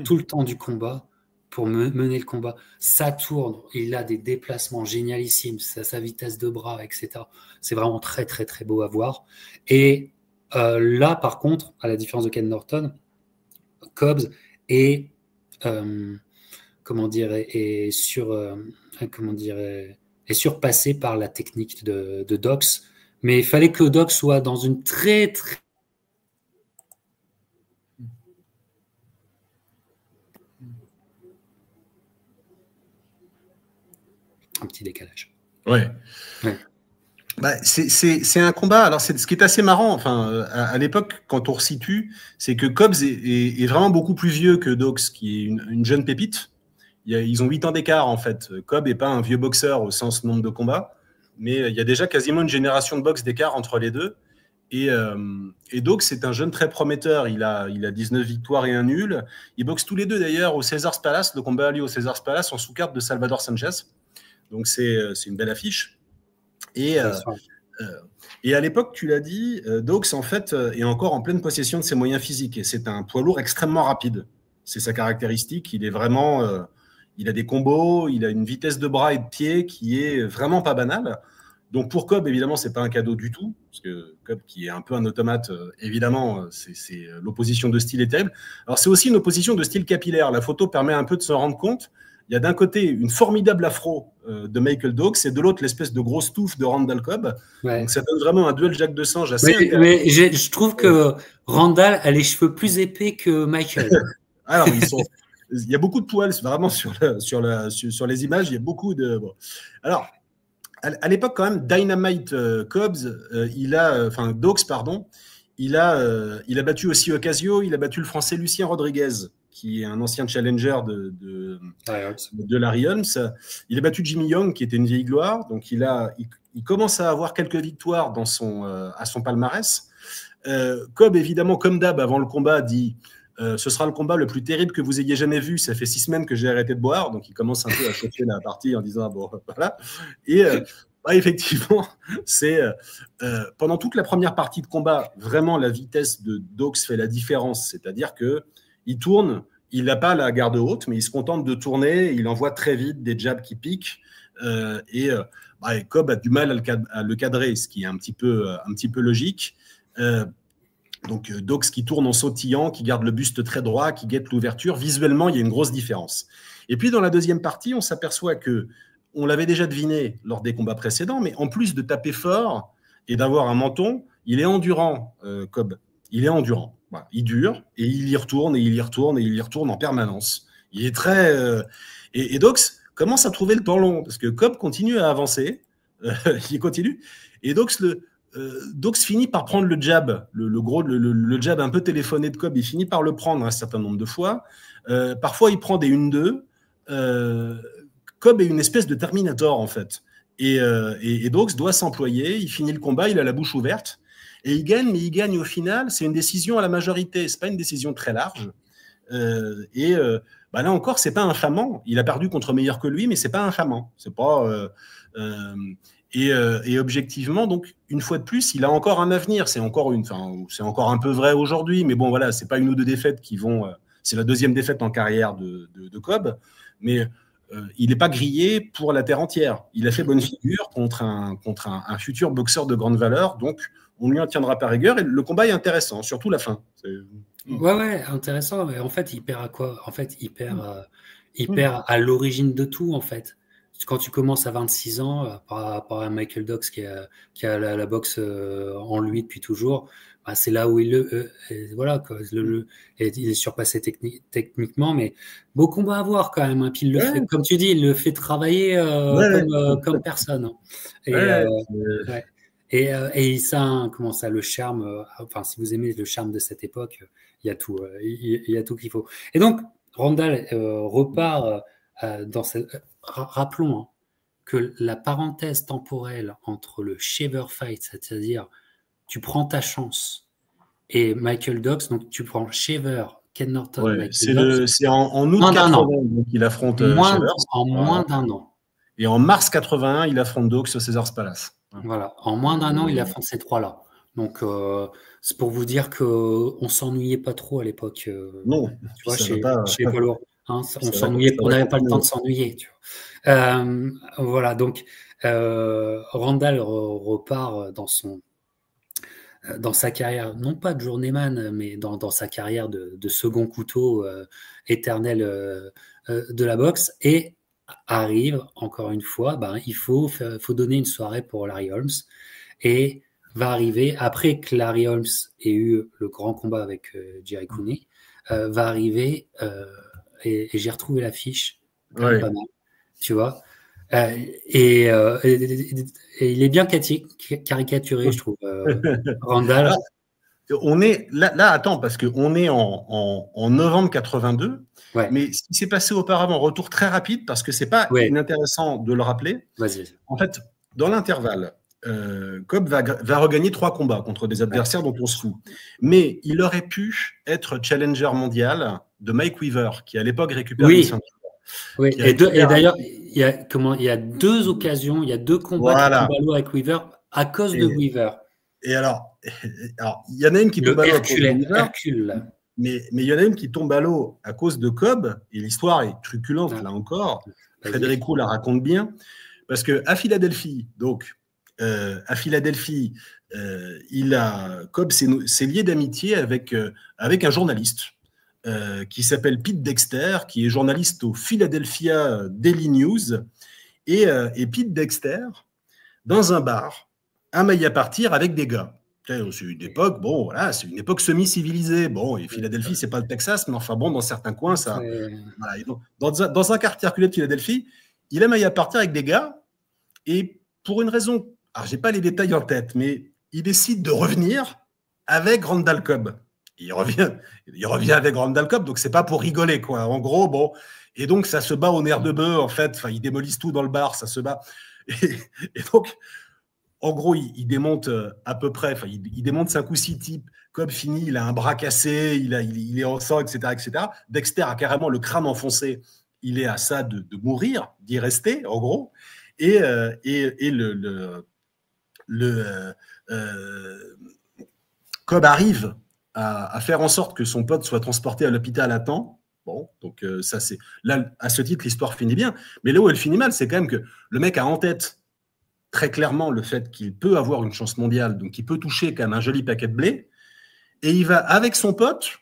tout le temps du combat pour mener le combat. Ça tourne, il a des déplacements génialissimes, sa vitesse de bras, etc. C'est vraiment très, très, très beau à voir. Et là, par contre, à la différence de Ken Norton, Cobbs est surpassé par la technique de Dox. Mais il fallait que Dox soit dans une très, très un petit décalage. Bah, c'est un combat. Alors, ce qui est assez marrant, enfin, à l'époque, quand on resitue, c'est que Cobbs est vraiment beaucoup plus vieux que Dox, qui est une jeune pépite. Ils ont 8 ans d'écart, en fait. Cobb n'est pas un vieux boxeur au sens nombre de combats, mais il y a déjà quasiment une génération de boxe d'écart entre les deux. Et Dox, c'est un jeune très prometteur. Il a 19 victoires et un nul. Ils boxent tous les deux, d'ailleurs, au Caesars Palace. Le combat a lieu au Caesars Palace en sous-carte de Salvador Sanchez. Donc, c'est une belle affiche. Et à l'époque, tu l'as dit, Dox, en fait, est encore en pleine possession de ses moyens physiques. Et c'est un poids lourd extrêmement rapide. C'est sa caractéristique. Il est vraiment... il a des combos, il a une vitesse de bras et de pied qui est vraiment pas banale. Donc, pour Cobb, évidemment, c'est pas un cadeau du tout. Parce que Cobb, qui est un peu un automate, évidemment, l'opposition de style est terrible. Alors, c'est aussi une opposition de style capillaire. La photo permet un peu de se rendre compte. Il y a d'un côté une formidable afro de Michael Dox et de l'autre l'espèce de grosse touffe de Randall Cobb. Donc ça donne vraiment un duel Jacques de singe assez mais je trouve que Randall a les cheveux plus épais que Michael. Alors, il y a beaucoup de poils vraiment sur les images. Il y a beaucoup de... Bon. Alors, à l'époque quand même, Dynamite Dox, il a battu aussi Ocasio, il a battu le Français Lucien Rodriguez, qui est un ancien challenger de Larry Holmes. Il a battu Jimmy Young, qui était une vieille gloire. Donc, il commence à avoir quelques victoires à son palmarès. Cobb, évidemment, comme d'hab, avant le combat, dit ce sera le combat le plus terrible que vous ayez jamais vu. Ça fait 6 semaines que j'ai arrêté de boire. Donc, il commence un peu à chauffer la partie en disant bon, voilà. Et effectivement, c'est pendant toute la première partie de combat, vraiment la vitesse de Doaks fait la différence. C'est-à-dire qu'il tourne, il n'a pas la garde haute, mais il se contente de tourner. Il envoie très vite des jabs qui piquent. Et Cobb a du mal à le cadrer, ce qui est un petit peu logique. Donc Doaks qui tourne en sautillant, qui garde le buste très droit, qui guette l'ouverture. Visuellement, il y a une grosse différence. Et puis dans la deuxième partie, on s'aperçoit que on l'avait déjà deviné lors des combats précédents, mais en plus de taper fort et d'avoir un menton, il est endurant, Cobb. Il est endurant. Voilà. Il dure et il y retourne et il y retourne et il y retourne en permanence. Il est très... Et Doaks commence à trouver le temps long parce que Cobb continue à avancer. Il continue. Et Doaks finit par prendre le jab, le jab un peu téléphoné de Cobb. Il finit par le prendre un certain nombre de fois. Parfois, il prend des 1-2. Cobb est une espèce de Terminator, en fait. Et Doaks doit s'employer. Il finit le combat, il a la bouche ouverte. Et il gagne, mais il gagne au final. C'est une décision à la majorité. Ce n'est pas une décision très large. Là encore, ce n'est pas infamant. Il a perdu contre meilleur que lui, mais ce n'est pas infamant. C'est pas... Et objectivement, donc, une fois de plus, il a encore un avenir. C'est encore un peu vrai aujourd'hui. Mais bon, voilà, ce n'est pas une ou deux défaites qui vont... c'est la deuxième défaite en carrière de Cobb. Mais... il n'est pas grillé pour la terre entière. Il a fait bonne figure contre un futur boxeur de grande valeur, donc on lui en tiendra par rigueur. Et le combat est intéressant, surtout la fin. Ouais, intéressant. Mais en fait, il perd à quoi? En fait, il perd à l'origine de tout, en fait. Quand tu commences à 26 ans, par rapport à Michael Doaks qui a la boxe en lui depuis toujours, c'est là où il est surpassé techniquement, mais beau combat à voir quand même. Puis il le fait, comme tu dis, il le fait travailler comme personne. Et ça, comment ça, le charme. Enfin, si vous aimez le charme de cette époque, il y a tout, il y a tout qu'il faut. Et donc, Randall repart dans cette. Rappelons que la parenthèse temporelle entre le Shaver Fight, c'est-à-dire tu prends ta chance, et Michael Doaks, donc tu prends Shaver, Ken Norton, Michael Doaks. C'est en août 80, donc il affronte Shaver. En moins d'un an. Et en mars 81, il affronte Doaks au Caesars Palace. Voilà, en moins d'un an, il affronte ces trois-là. Donc, c'est pour vous dire qu'on ne s'ennuyait pas trop à l'époque. Non, tu vois, chez Paul Lourd. On s'ennuyait, on n'avait pas le temps de s'ennuyer. Voilà, donc Randall repart dans sa carrière, non pas de journeyman, mais dans sa carrière de second couteau éternel de la boxe, et arrive, encore une fois, il faut donner une soirée pour Larry Holmes, et va arriver, après que Larry Holmes ait eu le grand combat avec Jerry Cooney, va arriver... et j'ai retrouvé l'affiche, pas mal, tu vois. Et il est bien caricaturé, je trouve, Randall. On est là, attends, parce qu'on est en novembre 82, mais ce qui s'est passé auparavant, retour très rapide, parce que c'est pas inintéressant de le rappeler. Vas-y. En fait, dans l'intervalle, Cobb va regagner 3 combats contre des adversaires dont on se fout. Mais il aurait pu être challenger mondial de Mike Weaver, qui à l'époque récupère une ceinture. Oui, et d'ailleurs, il y a 2 occasions, il y a 2 combats qui tombent avec Weaver à cause de Weaver. Et alors, il y en a une qui tombe à l'eau à cause de Weaver, mais il y en a une qui tombe à l'eau à cause de Cobb, et l'histoire est truculente, là encore. Federico la raconte bien, parce qu'à Philadelphie, Cobb s'est lié d'amitié avec un journaliste qui s'appelle Pete Dexter, qui est journaliste au Philadelphia Daily News. Et Pete Dexter, dans un bar, a maille à partir avec des gars. C'est une époque, c'est une époque semi-civilisée. Bon, et Philadelphie, c'est pas le Texas, mais enfin bon, dans certains coins, ça. Voilà. Dans un quartier reculé de Philadelphie, il a maille à partir avec des gars, et pour une raison, alors j'ai pas les détails en tête, mais il décide de revenir avec Randall Cobb. il revient avec Randall Cobb, donc c'est pas pour rigoler, quoi. En gros, bon. Et donc, ça se bat au nerf de bœuf, en fait. Enfin, ils démolissent tout dans le bar, ça se bat. Et donc, en gros, il démonte à peu près, enfin, il démonte 5 ou 6 types. Cobb finit, il a un bras cassé, il est en sang, etc., etc. Dexter a carrément le crâne enfoncé. Il est à ça de mourir, d'y rester, en gros. Et Cobb arrive à faire en sorte que son pote soit transporté à l'hôpital à temps. Bon, donc ça c'est là, à ce titre, l'histoire finit bien. Mais là où elle finit mal, c'est quand même que le mec a en tête très clairement le fait qu'il peut avoir une chance mondiale, donc il peut toucher quand même un joli paquet de blé, et il va avec son pote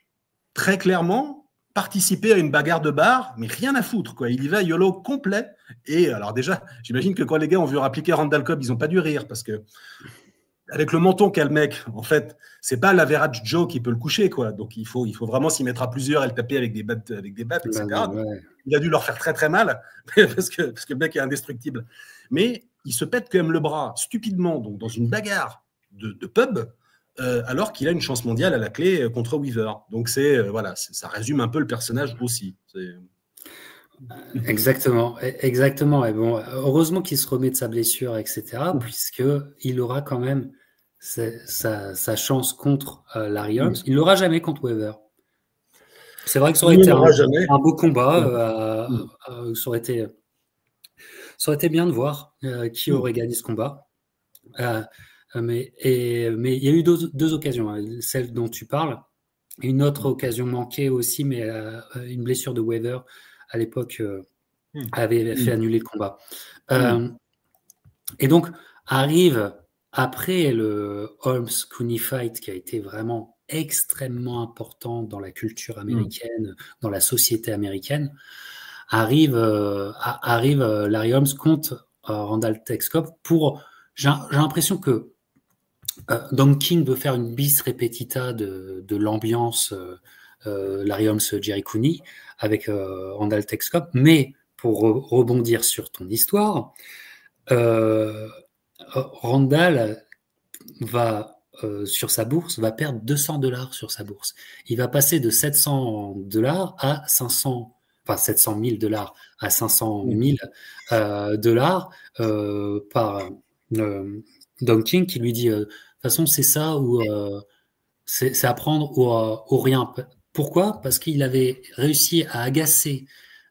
très clairement participer à une bagarre de bar, mais rien à foutre, quoi. Il y va YOLO complet. Et alors déjà, j'imagine que quand les gars ont vu appliquer Randall Cobb, ils n'ont pas dû rire, parce que avec le menton qu'a le mec, en fait, c'est pas l'average Joe qui peut le coucher, quoi. Donc il faut vraiment s'y mettre à plusieurs et le taper avec des battes, etc. Ouais. Il a dû leur faire très très mal parce que le mec est indestructible. Mais il se pète quand même le bras stupidement, donc dans une bagarre de pub, alors qu'il a une chance mondiale à la clé contre Weaver. Donc voilà, ça résume un peu le personnage aussi. Exactement. Et bon, heureusement qu'il se remet de sa blessure, etc., puisqu'il aura quand même sa chance contre Larry Holmes. Il ne l'aura jamais contre Weaver. C'est vrai que ça aurait été un beau combat. Ça aurait été bien de voir qui aurait gagné ce combat. Mais il y a eu deux occasions. Celle dont tu parles. Une autre occasion manquée aussi, mais une blessure de Weaver à l'époque avait fait annuler le combat. Et donc, arrive après le Holmes-Cooney fight qui a été vraiment extrêmement important dans la culture américaine, dans la société américaine, arrive Larry Holmes contre Randall Tex Cobb pour... J'ai l'impression que Don King veut faire une bis repetita de l'ambiance Larry Holmes, Jerry Cooney avec Randall Tex Cobb, mais pour rebondir sur ton histoire, Randall va sur sa bourse va perdre $200 sur sa bourse. Il va passer de $700 à 500, enfin $700,000 à $500,000 par Don King qui lui dit de toute façon c'est ça ou c'est à prendre ou rien. Pourquoi? Parce qu'il avait réussi à agacer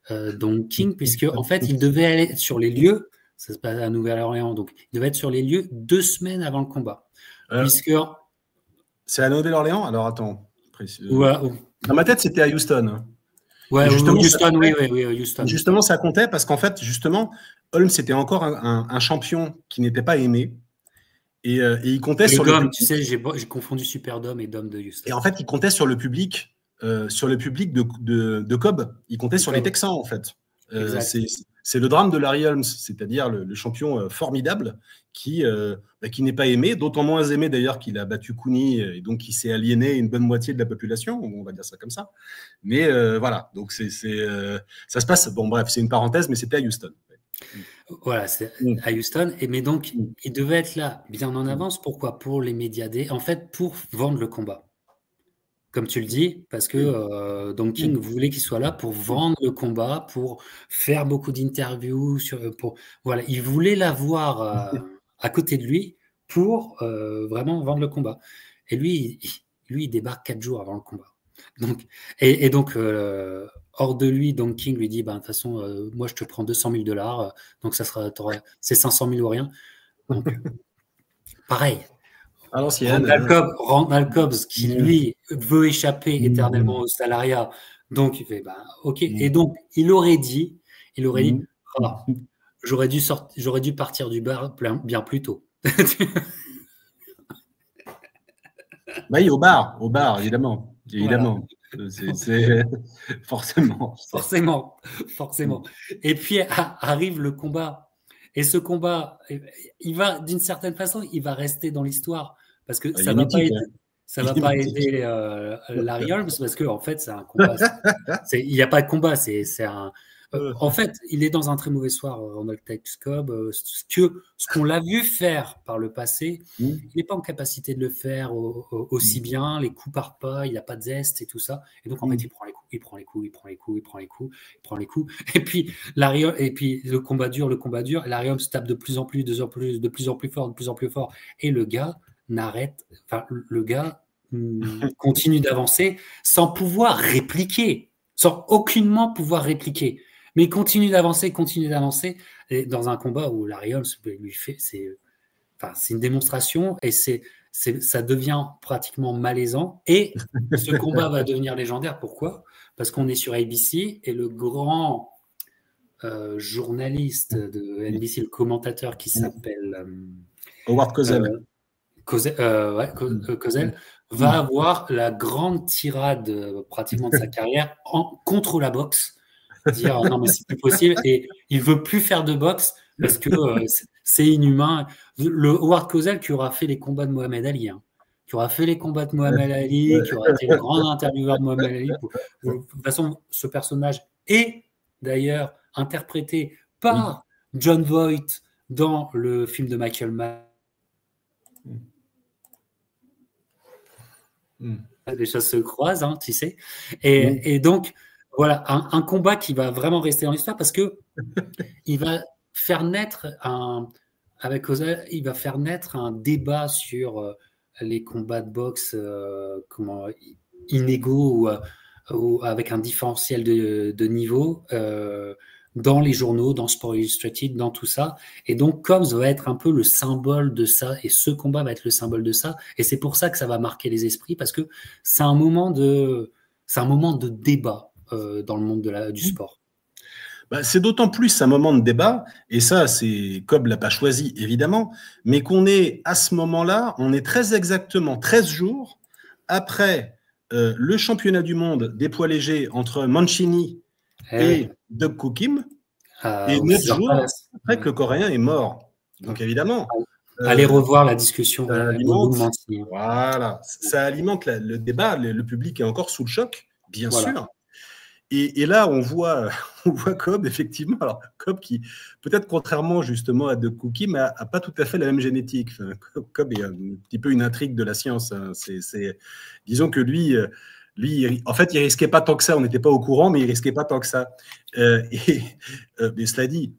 Don King, puisque en fait il devait aller sur les lieux, ça se passe à Nouvelle-Orléans, donc il devait être sur les lieux 2 semaines avant le combat. Puisque c'est à Nouvelle-Orléans? Alors attends. Dans ma tête c'était à Houston. Ouais, Houston, oui, Houston. Justement, ça comptait parce qu'en fait, justement, Holmes était encore un champion qui n'était pas aimé. Et il comptait sur le public. Tu sais, j'ai confondu Superdome et Dome de Houston. Et en fait, il comptait sur le public, de Cobb. Il comptait sur les Texans, en fait. C'est le drame de Larry Holmes, c'est-à-dire le champion formidable qui n'est pas aimé, d'autant moins aimé d'ailleurs qu'il a battu Cooney et donc qui s'est aliéné une bonne moitié de la population, on va dire ça comme ça. Mais voilà, donc ça se passe. Bon, bref, c'est une parenthèse, mais c'était à Houston. Voilà, c'est à Houston. Mais donc, il devait être là bien en avance. Pourquoi? Pour les médias en fait, pour vendre le combat. Comme tu le dis, parce que Don King voulait qu'il soit là pour vendre le combat, pour faire beaucoup d'interviews. Voilà, il voulait l'avoir à côté de lui pour vraiment vendre le combat. Et lui, il débarque 4 jours avant le combat. Donc, et donc, hors de lui, Don King lui dit, de toute façon, moi, je te prends $200,000, donc c'est 500,000 ou rien. Donc, pareil. À l'ancienne. Randall Cobb, qui lui veut échapper éternellement au salariat, donc il fait, ok. Et donc, il aurait dit, j'aurais dû partir du bar bien plus tôt. Oui, au bar, évidemment. Évidemment. Voilà. C'est forcément. Et puis arrive le combat. Et ce combat, il va, d'une certaine façon, il va rester dans l'histoire. Parce que ça ne va pas aider Larry Holmes, parce qu'en fait, c'est un combat. Il n'y a pas de combat. En fait, il est dans un très mauvais soir, Ronald Tex Cobb. Ce qu'on l'a vu faire par le passé, il n'est pas en capacité de le faire aussi bien. Les coups partent pas, il n'a pas de zeste et tout ça. Et donc, en fait, il prend les coups, il prend les coups, il prend les coups, il prend les coups, il prend les coups. Et puis, le combat dure. Et Larry se tape de plus en plus fort. Et le gars continue d'avancer sans pouvoir répliquer, sans aucunement pouvoir répliquer. Mais il continue d'avancer. Et dans un combat où Larry Holmes lui fait, c'est une démonstration et ça devient pratiquement malaisant. Et ce combat va devenir légendaire. Pourquoi? Parce qu'on est sur ABC et le grand journaliste de NBC, le commentateur qui s'appelle Howard Cosell. Cosell va avoir la grande tirade pratiquement de sa carrière contre la boxe. Dire non mais c'est plus possible et il veut plus faire de boxe parce que c'est inhumain. Le Howard Cosell qui aura fait les combats de Mohamed Ali, qui aura fait les combats de Mohamed Ali, qui aura été le grand intervieweur de Mohamed Ali. De toute façon, ce personnage est d'ailleurs interprété par John Voight dans le film de Michael Mann. Les choses se croisent, tu sais. Et donc, voilà, un combat qui va vraiment rester dans l'histoire parce que il va faire naître avec Cosell, il va faire naître un débat sur les combats de boxe inégaux ou avec un différentiel de niveau dans les journaux, dans Sport Illustrated, dans tout ça. Et donc, Cobbs va être un peu le symbole de ça, et ce combat va être le symbole de ça. Et c'est pour ça que ça va marquer les esprits, parce que c'est un moment de débat dans le monde du sport. C'est d'autant plus un moment de débat, et ça, Cobb ne l'a pas choisi, évidemment, mais qu'on est à ce moment-là, on est très exactement 13 jours après le championnat du monde des poids légers entre Mancini et Doug Kukim, et 9 jours après que le Coréen est mort. Donc évidemment... Allez revoir la discussion. Voilà, ça alimente le débat, le public est encore sous le choc, bien sûr. Et là, on voit Cobb, effectivement. Alors, Cobb qui, peut-être contrairement justement à Doug Kukim, n'a pas tout à fait la même génétique. Cobb est un petit peu une intrigue de la science. Disons que lui, en fait, il risquait pas tant que ça. On n'était pas au courant, mais il risquait pas tant que ça. Mais cela dit,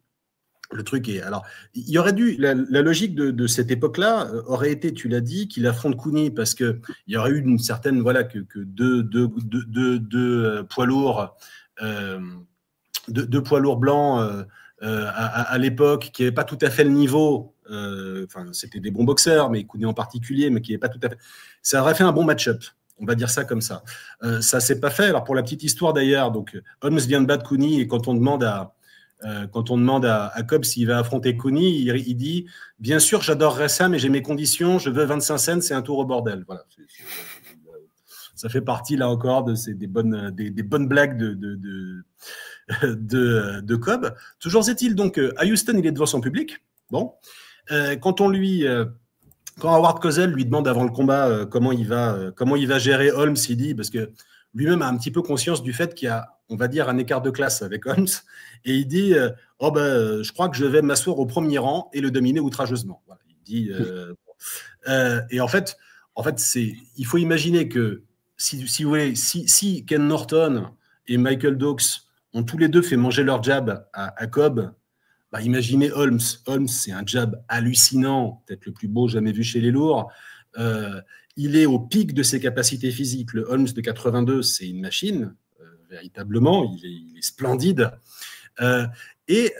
le truc est... Alors, il y aurait dû... La logique de cette époque-là aurait été, tu l'as dit, qu'il affronte Cooney parce qu'il y aurait eu une certaine... Voilà, que deux poids lourds... deux poids lourds blancs à l'époque qui n'avaient pas tout à fait le niveau... c'était des bons boxeurs, mais Cooney en particulier, mais qui n'avaient pas tout à fait... Ça aurait fait un bon match-up. On va dire ça comme ça. Ça ne s'est pas fait. Alors, pour la petite histoire d'ailleurs, donc Holmes vient de battre Cooney et quand on demande à Cobb s'il va affronter Cooney, il dit « Bien sûr, j'adorerais ça, mais j'ai mes conditions, je veux 25 cents, c'est un tour au bordel. » Voilà. Ça fait partie, là encore, des bonnes blagues de Cobb. Toujours est-il, donc, à Houston, il est devant son public. Bon. Quand Howard Cosell lui demande avant le combat comment il va gérer Holmes, il dit, parce que lui-même a un petit peu conscience du fait qu'il y a, on va dire, un écart de classe avec Holmes, et il dit je crois que je vais m'asseoir au premier rang et le dominer outrageusement. Voilà, il dit, et en fait, il faut imaginer que si vous voulez, si Ken Norton et Michael Dokes ont tous les deux fait manger leur jab à Cobb, imaginez Holmes. Holmes, c'est un jab hallucinant, peut-être le plus beau jamais vu chez les lourds. Il est au pic de ses capacités physiques. Le Holmes de 82, c'est une machine, véritablement. Il est splendide. Il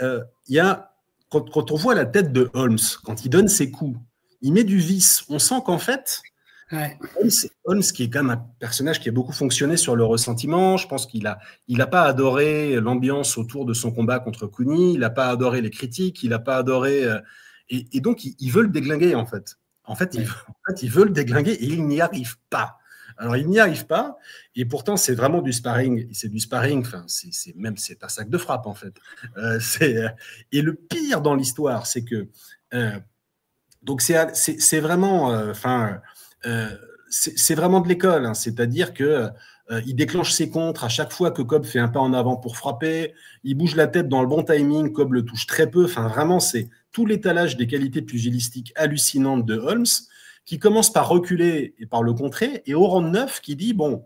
y a, quand on voit la tête de Holmes, quand il donne ses coups, il met du vice. On sent qu'en fait, Holmes, qui est quand même un personnage qui a beaucoup fonctionné sur le ressentiment, je pense qu'il n'a pas adoré l'ambiance autour de son combat contre Cooney, il n'a pas adoré les critiques, il n'a pas adoré... et donc, il veut le déglinguer, en fait. Il veut le déglinguer et il n'y arrive pas. Alors, il n'y arrive pas, et pourtant, c'est vraiment du sparring. C'est du sparring, c'est un sac de frappe, en fait. Et le pire dans l'histoire, c'est que... donc, c'est vraiment... c'est vraiment de l'école, hein. C'est-à-dire que Il déclenche ses contres à chaque fois que Cobb fait un pas en avant pour frapper. Il bouge la tête dans le bon timing. Cobb le touche très peu. Enfin, vraiment, c'est tout l'étalage des qualités pugilistiques hallucinantes de Holmes qui commence par reculer et par le contrer. Et au round 9, qui dit, bon,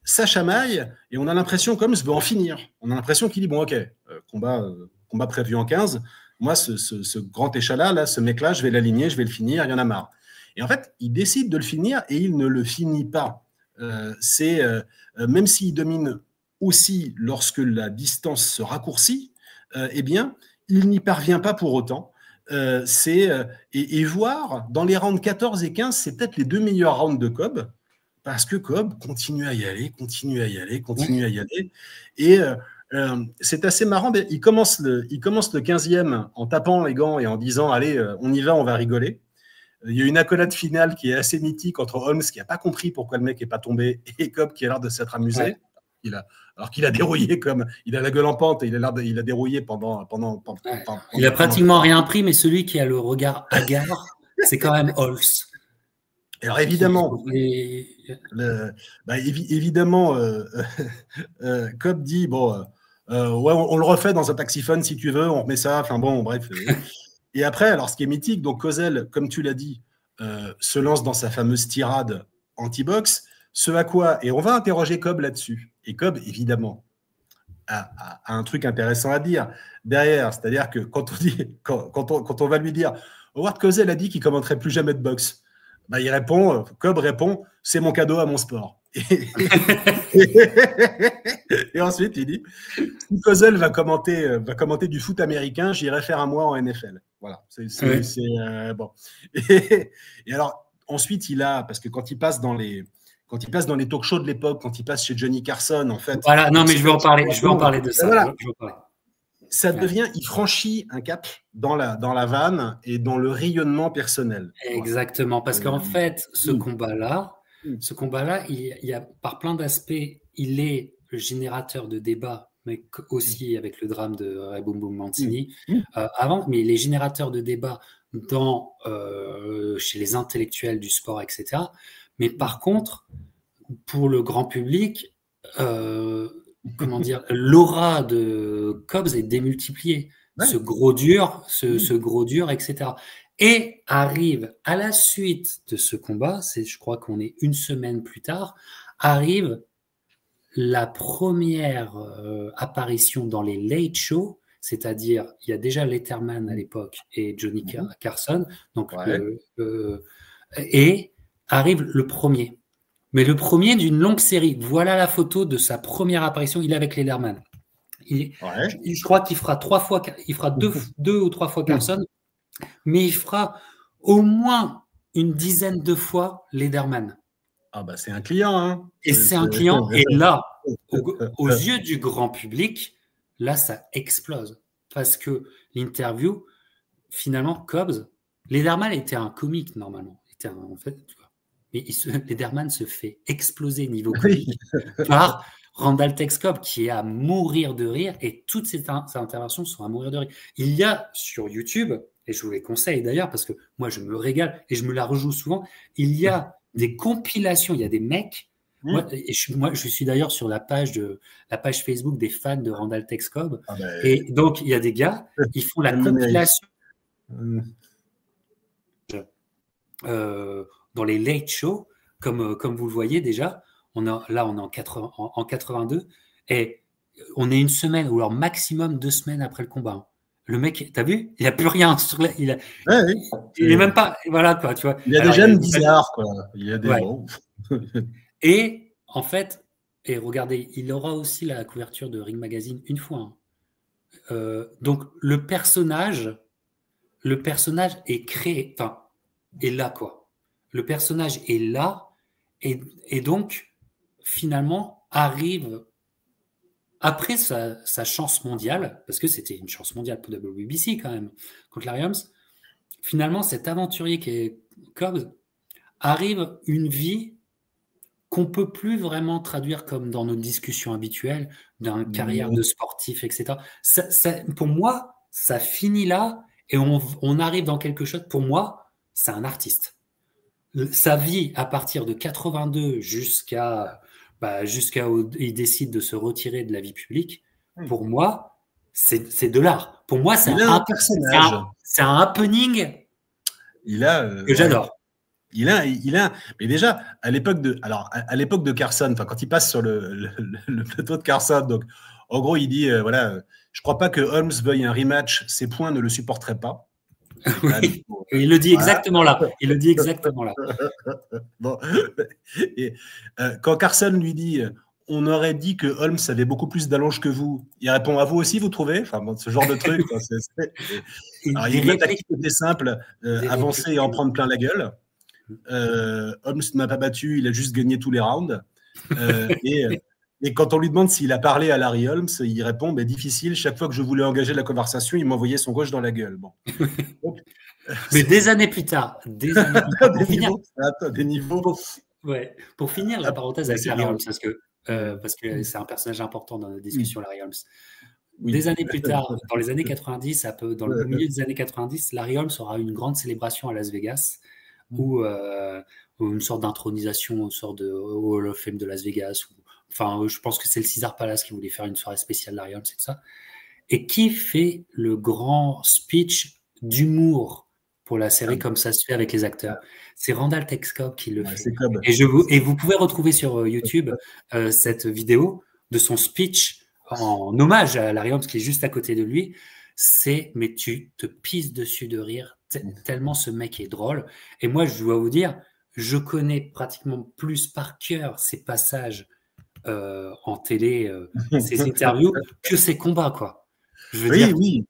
ça chamaille et on a l'impression qu'Holmes veut en finir. On a l'impression qu'il dit, bon, ok, combat prévu en 15. Moi, ce grand échalas, là, ce mec-là, je vais l'aligner, je vais le finir, il y en a marre. Et en fait, il décide de le finir et il ne le finit pas. Même s'il domine aussi lorsque la distance se raccourcit, eh bien, il n'y parvient pas pour autant. Et voir dans les rounds 14 et 15, c'est peut-être les 2 meilleurs rounds de Cobb, parce que Cobb continue à y aller. Et c'est assez marrant. Il commence le 15e en tapant les gants et en disant « Allez, on y va, on va rigoler ». Il y a une accolade finale qui est assez mythique entre Holmes, qui n'a pas compris pourquoi le mec n'est pas tombé, et Cobb, qui a l'air de s'être amusé. Ouais. Alors qu'il a dérouillé comme... Il a la gueule en pente et il a dérouillé pendant il a pratiquement rien pris, mais celui qui a le regard hagard, c'est quand même Holmes. Alors évidemment, Cobb dit, bon, ouais, on le refait dans un taxiphone si tu veux, on remet ça, enfin bon, bref. Et après, alors ce qui est mythique, donc Kozel, comme tu l'as dit, se lance dans sa fameuse tirade anti-box, ce à quoi, et on va interroger Cobb là-dessus. Et Cobb, évidemment, a un truc intéressant à dire derrière, c'est-à-dire que quand on va lui dire « Howard Cosell a dit qu'il ne commenterait plus jamais de boxe », bah, Cobb répond « C'est mon cadeau à mon sport ». Et ensuite, il dit « Si Cosell va commenter du foot américain, j'irai faire un mois en NFL ». Voilà. Bon. Et alors, ensuite, parce que quand il passe dans les talk shows de l'époque, quand il passe chez Johnny Carson, en fait… Voilà, non, mais je vais en parler de ça. Voilà. Ça devient, il franchit un cap dans la vanne et dans le rayonnement personnel. Exactement, parce qu'en fait, ce combat-là, il y a, par plein d'aspects, il est le générateur de débats, mais aussi avec le drame de Ray Boom Boom Mancini avant, mais il est générateur de débats chez les intellectuels du sport, etc. Mais par contre, pour le grand public, comment dire, l'aura de Cobbs est démultipliée. Ouais. Ce gros dur, etc. Et arrive à la suite de ce combat, je crois qu'on est une semaine plus tard, arrive la première apparition dans les late shows, c'est-à-dire il y a déjà Letterman à l'époque et Johnny Carson, donc et arrive le premier. Mais le premier d'une longue série. Voilà la photo de sa première apparition. Il est avec Letterman. Je crois qu'il fera 3 fois, il fera 2 ou 3 fois Carson, mais il fera au moins une dizaine de fois Letterman. Ah bah c'est un client, hein. Et c'est un client. Et là, aux yeux du grand public, là ça explose parce que l'interview, finalement, Cobbs, Letterman était un comique normalement. En fait, mais Letterman se fait exploser niveau comique par Randall Tex Cobb, qui est à mourir de rire, et toutes ces interventions sont à mourir de rire. Il y a sur YouTube, et je vous les conseille d'ailleurs, parce que moi je me régale, et je me la rejoue souvent, il y a des compilations, il y a des mecs, moi je suis d'ailleurs sur la page Facebook des fans de Randall Tex Cobb, et donc il y a des gars, ils font la compilation dans les late shows, comme vous le voyez déjà, on est en 82, et on est une semaine, ou alors maximum 2 semaines après le combat. Le mec, t'as vu, il n'a plus rien. Il est même pas… Voilà, quoi, tu vois. Il y a des gènes bizarres, quoi. Il y a des Et en fait, et regardez, il aura aussi la couverture de Ring Magazine une fois. Donc, le personnage est créé, enfin, est là, quoi. Le personnage est là, et donc, finalement, arrive après sa chance mondiale, parce que c'était une chance mondiale pour WBC quand même, contre Larry Holmes. Finalement, cet aventurier qui est Cobbs arrive une vie qu'on ne peut plus vraiment traduire comme dans nos discussions habituelles d'une carrière de sportif, etc. Pour moi, ça finit là, et on arrive dans quelque chose. Pour moi, c'est un artiste. Sa vie, à partir de 82 jusqu'à jusqu'à où il décide de se retirer de la vie publique, pour moi, c'est de l'art. Pour moi, c'est un personnage. C'est un happening que j'adore. Mais déjà, à l'époque de Carson, quand il passe sur le plateau de Carson, donc en gros, il dit je crois pas que Holmes veuille un rematch, ses poings ne le supporteraient pas. Oui, il le dit exactement là. Il le dit exactement là. Bon. Et, quand Carson lui dit on aurait dit que Holmes avait beaucoup plus d'allonge que vous, il répond à vous aussi, vous trouvez? Ce genre de truc. Alors, la tactique était simple, avancer et en prendre plein la gueule. Holmes ne m'a pas battu, il a juste gagné tous les rounds. Et quand on lui demande s'il a parlé à Larry Holmes, il répond difficile, chaque fois que je voulais engager la conversation, il m'envoyait son gauche dans la gueule. Bon. Donc, mais des années plus tard, pour finir la parenthèse avec Larry Holmes, parce que c'est un personnage important dans la discussion, Larry Holmes. Des années plus tard, dans les années 90, dans le milieu des années 90, Larry Holmes aura une grande célébration à Las Vegas, ou une sorte d'intronisation, une sorte de Hall of Fame de Las Vegas. Enfin, je pense que c'est le Caesar Palace qui voulait faire une soirée spéciale Larry Holmes et tout ça. Et qui fait le grand speech d'humour pour la série, comme ça se fait avec les acteurs? C'est Randall Tex Cobb qui le fait. Et vous pouvez retrouver sur YouTube cette vidéo de son speech en hommage à Larry Holmes qui est juste à côté de lui. Mais tu te pisses dessus de rire tellement ce mec est drôle. Et moi, je dois vous dire, je connais pratiquement plus par cœur ces passages en télé, ces interviews, que ces combats, quoi. Je veux dire, oui.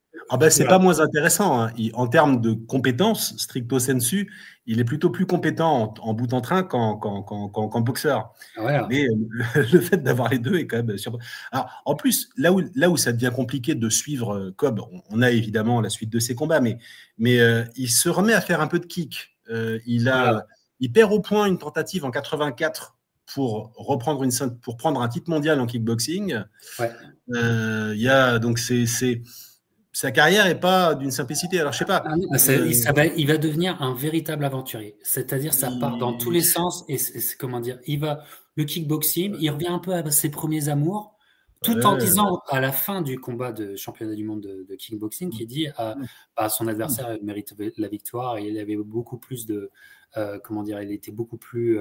C'est pas moins intéressant. Hein. En termes de compétences, stricto sensu, il est plutôt plus compétent en bout en train qu'en boxeur. Voilà. Mais le fait d'avoir les deux est quand même surprenant. Alors, en plus, là où ça devient compliqué de suivre Cobb, on a évidemment la suite de ses combats, mais il se remet à faire un peu de kick. Il perd au point une tentative en 84 pour prendre un titre mondial en kickboxing. Donc sa carrière n'est pas d'une simplicité. Alors, je sais pas. Il va devenir un véritable aventurier. C'est-à-dire, ça part dans tous les sens. Et comment dire, le kickboxing, il revient un peu à ses premiers amours, tout en disant à la fin du combat de championnat du monde de kickboxing, qui dit à son adversaire mérite la victoire. Et il avait beaucoup plus de, il était beaucoup plus,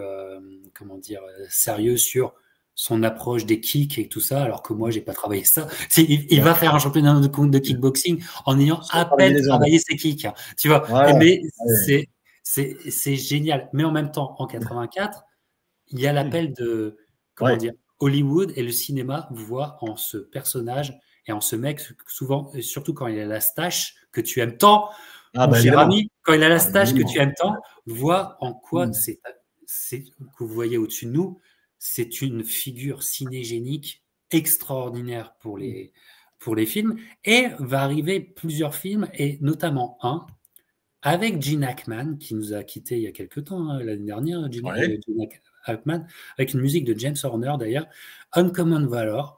sérieux sur son approche des kicks et tout ça, alors que moi, j'ai pas travaillé ça. Il va faire un championnat de kickboxing en ayant à peine travaillé ses kicks. Tu vois, mais c'est génial. Mais en même temps, en 84, il y a l'appel de, Hollywood et le cinéma voient en ce personnage et en ce mec, souvent, surtout quand il a la stache que tu aimes tant, mon cher ami, quand il a la stache que tu aimes tant, voit en quoi c'est que vous voyez au-dessus de nous. C'est une figure cinégénique extraordinaire pour les films, et va arriver plusieurs films, et notamment un avec Gene Hackman qui nous a quittés il y a quelques temps, l'année dernière, Gene Hackman, avec une musique de James Horner d'ailleurs, Uncommon Valor,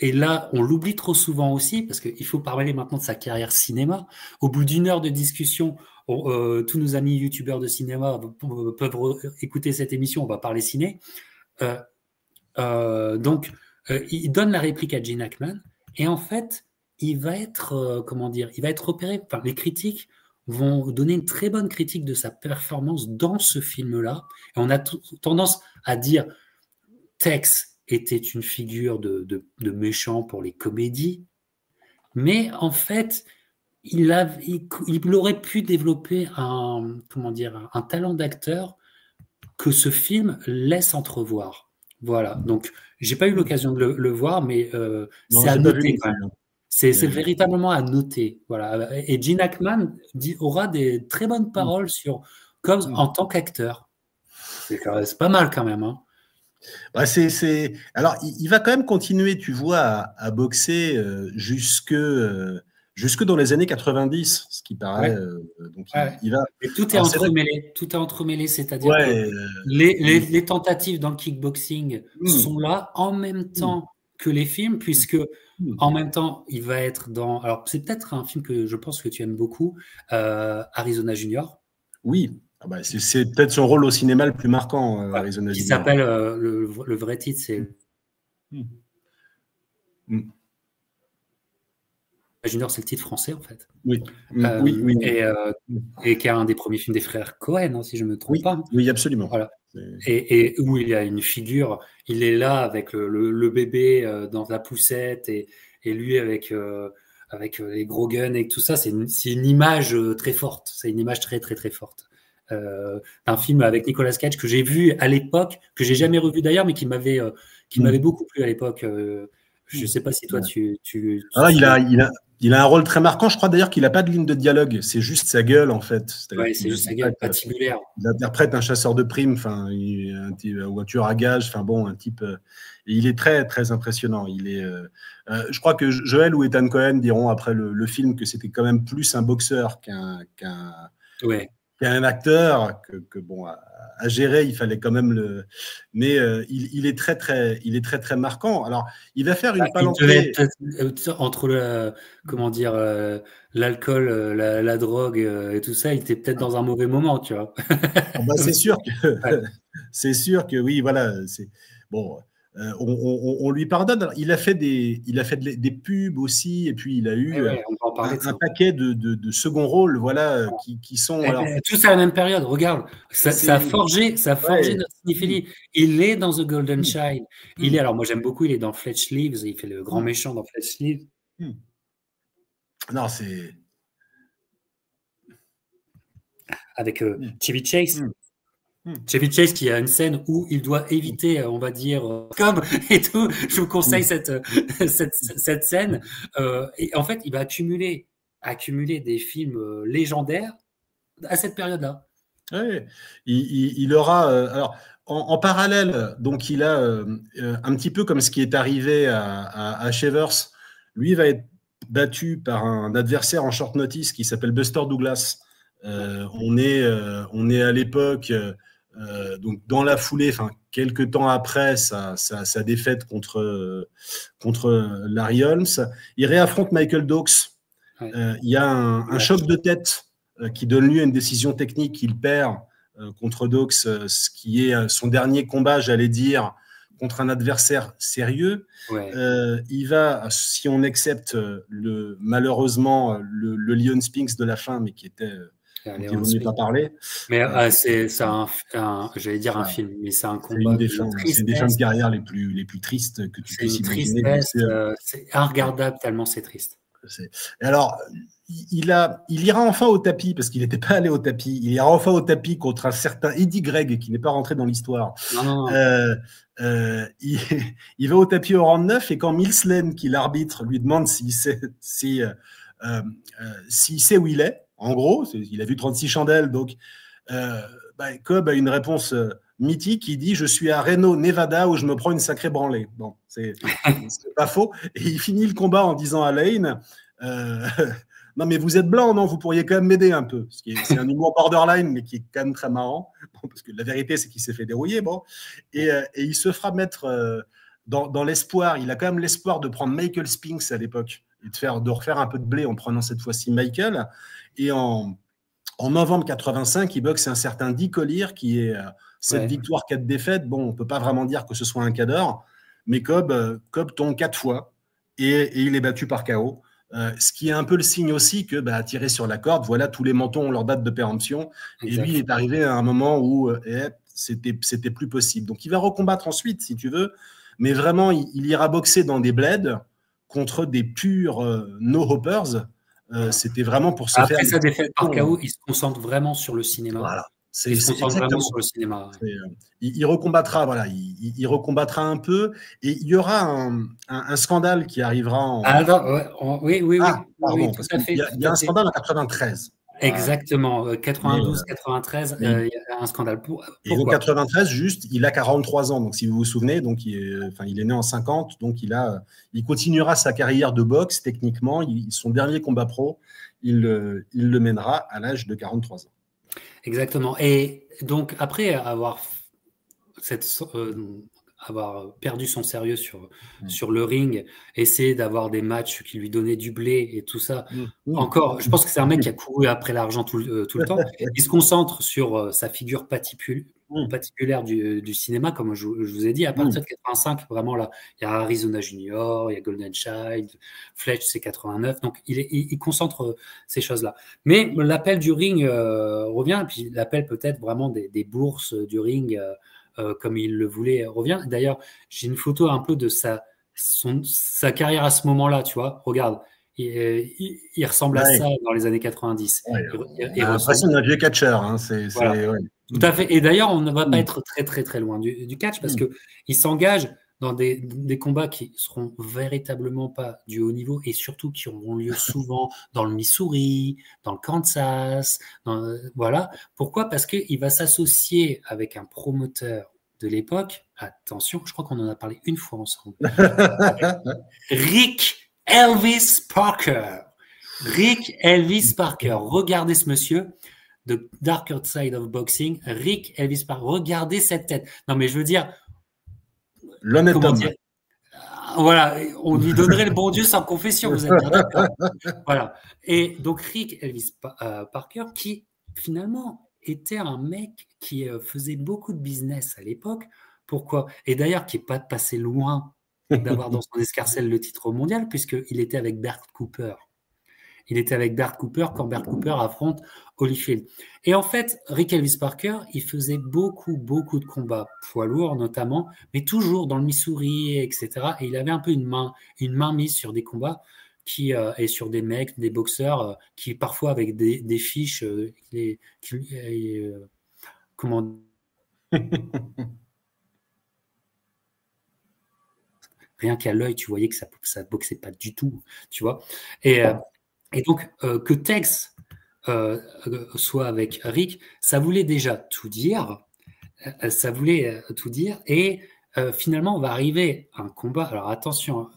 et là, on l'oublie trop souvent aussi, parce qu'il faut parler maintenant de sa carrière cinéma. Au bout d'une heure de discussion, tous nos amis youtubeurs de cinéma peuvent écouter cette émission, on va parler ciné. Donc, il donne la réplique à Gene Hackman, et en fait, il va être, il va être repéré. Enfin, les critiques vont donner une très bonne critique de sa performance dans ce film-là. Et on a tendance à dire Tex était une figure de méchant pour les comédies, mais en fait, il aurait pu développer un talent d'acteur que ce film laisse entrevoir. Voilà, donc j'ai pas eu l'occasion de le voir, mais c'est à noter quand même. C'est véritablement à noter. Voilà. Et Gene Hackman aura des très bonnes paroles sur Cobbs en tant qu'acteur. C'est pas mal quand même. Hein. Alors, il va quand même continuer, tu vois, à boxer jusque dans les années 90, ce qui paraît. Donc, il va. Et tout est entremêlé. Tout est entremêlé, c'est-à-dire que les tentatives dans le kickboxing sont là en même temps que les films, puisque en même temps, il va être dans. Alors, c'est peut-être un film que je pense que tu aimes beaucoup, Arizona Junior. Oui. Ah bah, c'est peut-être son rôle au cinéma le plus marquant, Arizona qui Junior. s'appelle, le vrai titre, c'est Junior, c'est le titre français, en fait. Oui, oui. Et qui est un des premiers films des frères Cohen, hein, si je ne me trompe pas. Oui, absolument. Voilà. Et où il y a une figure, il est là avec le bébé dans la poussette et lui avec les gros guns et tout ça. C'est une image très forte. C'est une image très, très, très forte. Un film avec Nicolas Cage que j'ai vu à l'époque, que j'ai jamais revu d'ailleurs, mais qui m'avait beaucoup plu à l'époque. Je ne sais pas si toi, il a un rôle très marquant. Je crois d'ailleurs qu'il n'a pas de ligne de dialogue. C'est juste sa gueule, en fait. Ouais, c'est juste sa gueule, patibulaire. Il interprète un chasseur de primes, ou un tueur à gages. Enfin bon, un type. Et il est très, très impressionnant. Je crois que Joel ou Ethan Cohen diront après le film que c'était quand même plus un boxeur qu'un acteur, que bon, à gérer, il fallait quand même le. Mais il est très, très, très marquant. Alors, il va faire une palanquée entre l'alcool, la drogue et tout ça. Il était peut-être dans un mauvais moment, tu vois. C'est sûr que oui, voilà. Bon. On lui pardonne. Il a fait des pubs aussi, et puis il a eu un paquet de second rôles, voilà, qui sont. Tous à la même période. Regarde, ça a forgé notre cinéphilie. Il est dans The Golden Child. Alors moi j'aime beaucoup. Il est dans Fletch Leaves. Il fait le grand méchant dans Fletch Leaves. Non, c'est avec Chevy Chase. Chevy Chase qui a une scène où il doit éviter, on va dire, comme et tout. Je vous conseille cette scène. Et en fait, il va accumuler des films légendaires à cette période-là. Ouais, il aura. Alors, en parallèle, donc il a un petit peu comme ce qui est arrivé à Shavers. Lui va être battu par un adversaire en short notice qui s'appelle Buster Douglas. On est à l'époque. Donc dans la foulée, quelques temps après sa défaite contre Larry Holmes, il réaffronte Michael Dawkes. Il y a un choc de tête qui donne lieu à une décision technique qu'il perd contre Dawkes, ce qui est son dernier combat, j'allais dire, contre un adversaire sérieux. Il va, si on accepte malheureusement le Leon Spinks de la fin, mais qui était il ne vaut mieux pas parler. Mais j'allais dire un film, mais c'est un combat. C'est une des fins de carrière les plus tristes que tu puisses imaginer. C'est regardable tellement c'est triste. Et alors, il ira enfin au tapis, parce qu'il n'était pas allé au tapis. Il ira enfin au tapis contre un certain Eddie Gregg, qui n'est pas rentré dans l'histoire. Il va au tapis au round 9, et quand Mills Lane, qui l'arbitre, lui demande s'il sait où il est, en gros, il a vu 36 chandelles, donc Cobb a une réponse mythique qui dit « Je suis à Reno, Nevada, où je me prends une sacrée branlée ». Bon, c'est pas faux. Et il finit le combat en disant à Lane non, mais vous êtes blanc, non, vous pourriez quand même m'aider un peu. C'est un humour borderline, mais qui est quand même très marrant. Bon, parce que la vérité, c'est qu'il s'est fait dérouiller. Bon. Et il se fera mettre dans l'espoir. Il a quand même l'espoir de prendre Michael Spinks à l'époque et de refaire un peu de blé en prenant cette fois-ci Michael. Et en novembre 85, il boxe un certain Dick Collier qui est 7 victoires, 4 défaites. Bon, on ne peut pas vraiment dire que ce soit un cador, mais Cobb tombe 4 fois et il est battu par KO. Ce qui est un peu le signe aussi que, tiré sur la corde, voilà, tous les mentons ont leur date de péremption. Exactement. Et lui, il est arrivé à un moment où c'était plus possible. Donc, il va recombattre ensuite, si tu veux, mais vraiment, il ira boxer dans des bleds contre des purs no-hoppers. C'était vraiment pour se faire. Après sa défaite par KO, il se concentre vraiment sur le cinéma. Voilà. Il se concentre vraiment sur le cinéma. Il recombattra, voilà. Il recombattra un peu. Et il y aura un scandale qui arrivera en. Oui. Pardon, parce qu'il y a un scandale en 93. Exactement. 92, 93, il y a un scandale. Et en 93, juste, il a 43 ans. Donc, si vous vous souvenez, donc il est né en 50. Donc, il continuera sa carrière de boxe, techniquement. Son dernier combat pro, il le mènera à l'âge de 43 ans. Exactement. Et donc, après avoir avoir perdu son sérieux sur le ring, essayer d'avoir des matchs qui lui donnaient du blé et tout ça. Encore, je pense que c'est un mec qui a couru après l'argent tout le temps. Il se concentre sur sa figure particulière du cinéma, comme je vous ai dit. À partir de 85, vraiment là, il y a Arizona Junior, il y a Golden Child, Fletch, c'est 89. Donc, il concentre ces choses-là. Mais l'appel du ring revient, et puis l'appel peut-être vraiment des bourses du ring, comme il le voulait, revient. D'ailleurs, j'ai une photo un peu de sa carrière à ce moment-là, tu vois. Regarde, il ressemble à ça dans les années 90. Il a l'impression d'un vieux catcheur. Hein. Voilà. Tout à fait. Et d'ailleurs, on ne va pas être très, très, très loin du catch parce qu'il s'engage dans des combats qui seront véritablement pas du haut niveau et surtout qui auront lieu souvent dans le Missouri, dans le Kansas. Voilà. Pourquoi? Parce qu'il va s'associer avec un promoteur de l'époque. Attention, je crois qu'on en a parlé une fois ensemble. Rick Elvis Parker. Rick Elvis Parker. Regardez ce monsieur. The Darker Side of Boxing, Rick Elvis Parker. Regardez cette tête. Non, mais je veux dire. L'honnête homme. Voilà, on lui donnerait le bon Dieu sans confession, vous êtes bien d'accord. Voilà. Et donc, Rick Elvis Parker, qui finalement était un mec qui faisait beaucoup de business à l'époque. Pourquoi? Et d'ailleurs, qui n'est pas passé loin d'avoir dans son escarcelle le titre mondial, puisqu'il était avec Bert Cooper. Il était avec Bert Cooper quand Bert Cooper affronte Holyfield. Et en fait, Rick Elvis Parker, il faisait beaucoup de combats poids lourds notamment, mais toujours dans le Missouri, etc. Et il avait un peu une main mise sur des combats et sur des mecs, des boxeurs qui parfois avec des fiches, comment rien qu'à l'œil, tu voyais que ça boxait pas du tout, tu vois. Et donc, que Tex soit avec Rick, ça voulait déjà tout dire. Et finalement, on va arriver à un combat. Alors, attention,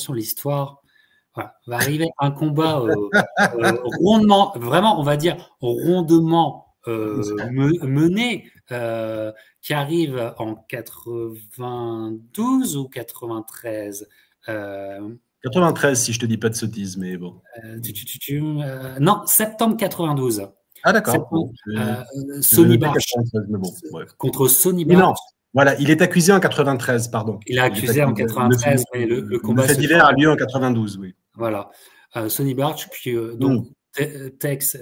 l'histoire. Voilà, va arriver un combat rondement, vraiment, on va dire, rondement mené, qui arrive en 92 ou 93 93, si je te dis pas de sottises, mais bon. Non, septembre 92. Ah, d'accord. Sonny Barch contre Sonny Barch. Non, voilà, il est accusé en 93, pardon. Il est accusé en 93, mais le combat. Le fait divers a lieu en 92, oui. Voilà. Sonny Barch, puis donc Tex,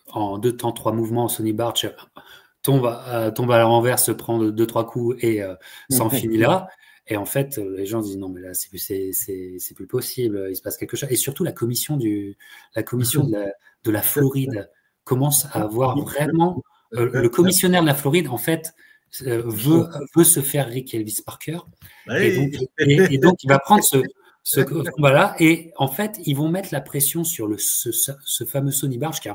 en 2 temps, 3 mouvements, Sonny Barch tombe à l'envers, se prend 2-3 coups et s'en finit là. Et en fait, les gens disent non, mais là, c'est plus possible, il se passe quelque chose. Et surtout, la commission de la Floride commence à avoir vraiment. Le commissionnaire de la Floride, en fait, veut se faire Rick Elvis Parker. Et donc, il va prendre ce combat-là. Et en fait, ils vont mettre la pression sur ce fameux Sonny Barch, qui est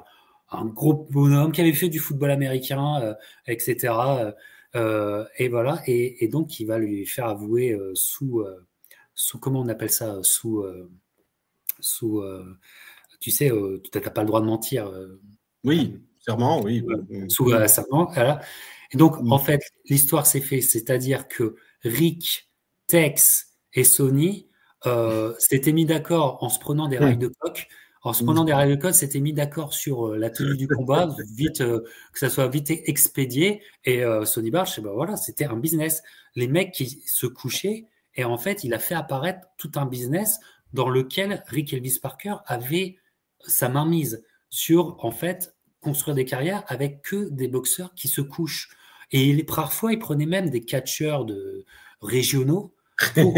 un gros bonhomme qui avait fait du football américain, etc. Et voilà, et donc il va lui faire avouer sous comment on appelle ça, tu sais, tu n'as pas le droit de mentir. Oui, serment, oui. Sous serment, voilà. Et donc en fait, l'histoire s'est faite, c'est-à-dire que Rick, Tex et Sonny s'étaient mis d'accord en se prenant des rails de coq. En se prenant des règles de code, s'était mis d'accord sur la tenue du combat, que ça soit vite expédié. Et Sonny Barch, ben voilà, c'était un business. Les mecs qui se couchaient, et en fait, il a fait apparaître tout un business dans lequel Rick Elvis Parker avait sa main mise sur, en fait, construire des carrières avec que des boxeurs qui se couchent. Et parfois, il prenait même des catcheurs régionaux pour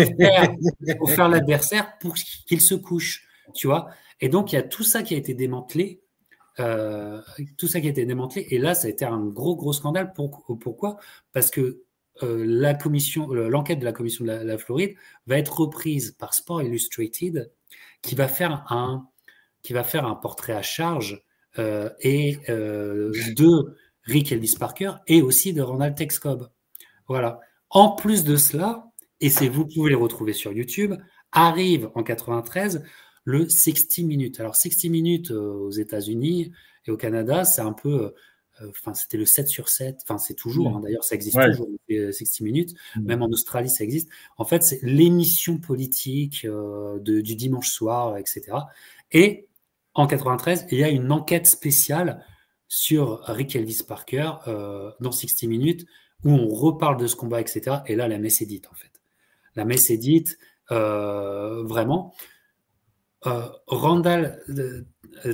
faire l'adversaire pour qu'il se couche, tu vois. Et donc, il y a tout ça qui a été démantelé. Et là, ça a été un gros scandale. Pourquoi? Parce que l'enquête de la commission de la Floride va être reprise par Sport Illustrated, qui va faire un portrait à charge de Rick Elvis Parker et aussi de Ronald Tex Cobb. Voilà. En plus de cela, et vous pouvez les retrouver sur YouTube, arrive en 93 le 60 Minutes. Alors 60 Minutes aux États-Unis et au Canada, c'est un peu c'était le 7 sur 7, enfin c'est toujours, d'ailleurs ça existe toujours, 60 Minutes, même en Australie ça existe. En fait, c'est l'émission politique du dimanche soir, etc. Et en 93, il y a une enquête spéciale sur Rick Elvis Parker dans 60 Minutes, où on reparle de ce combat, etc. Et là, la messe est dite, en fait. La messe est dite, vraiment. Randall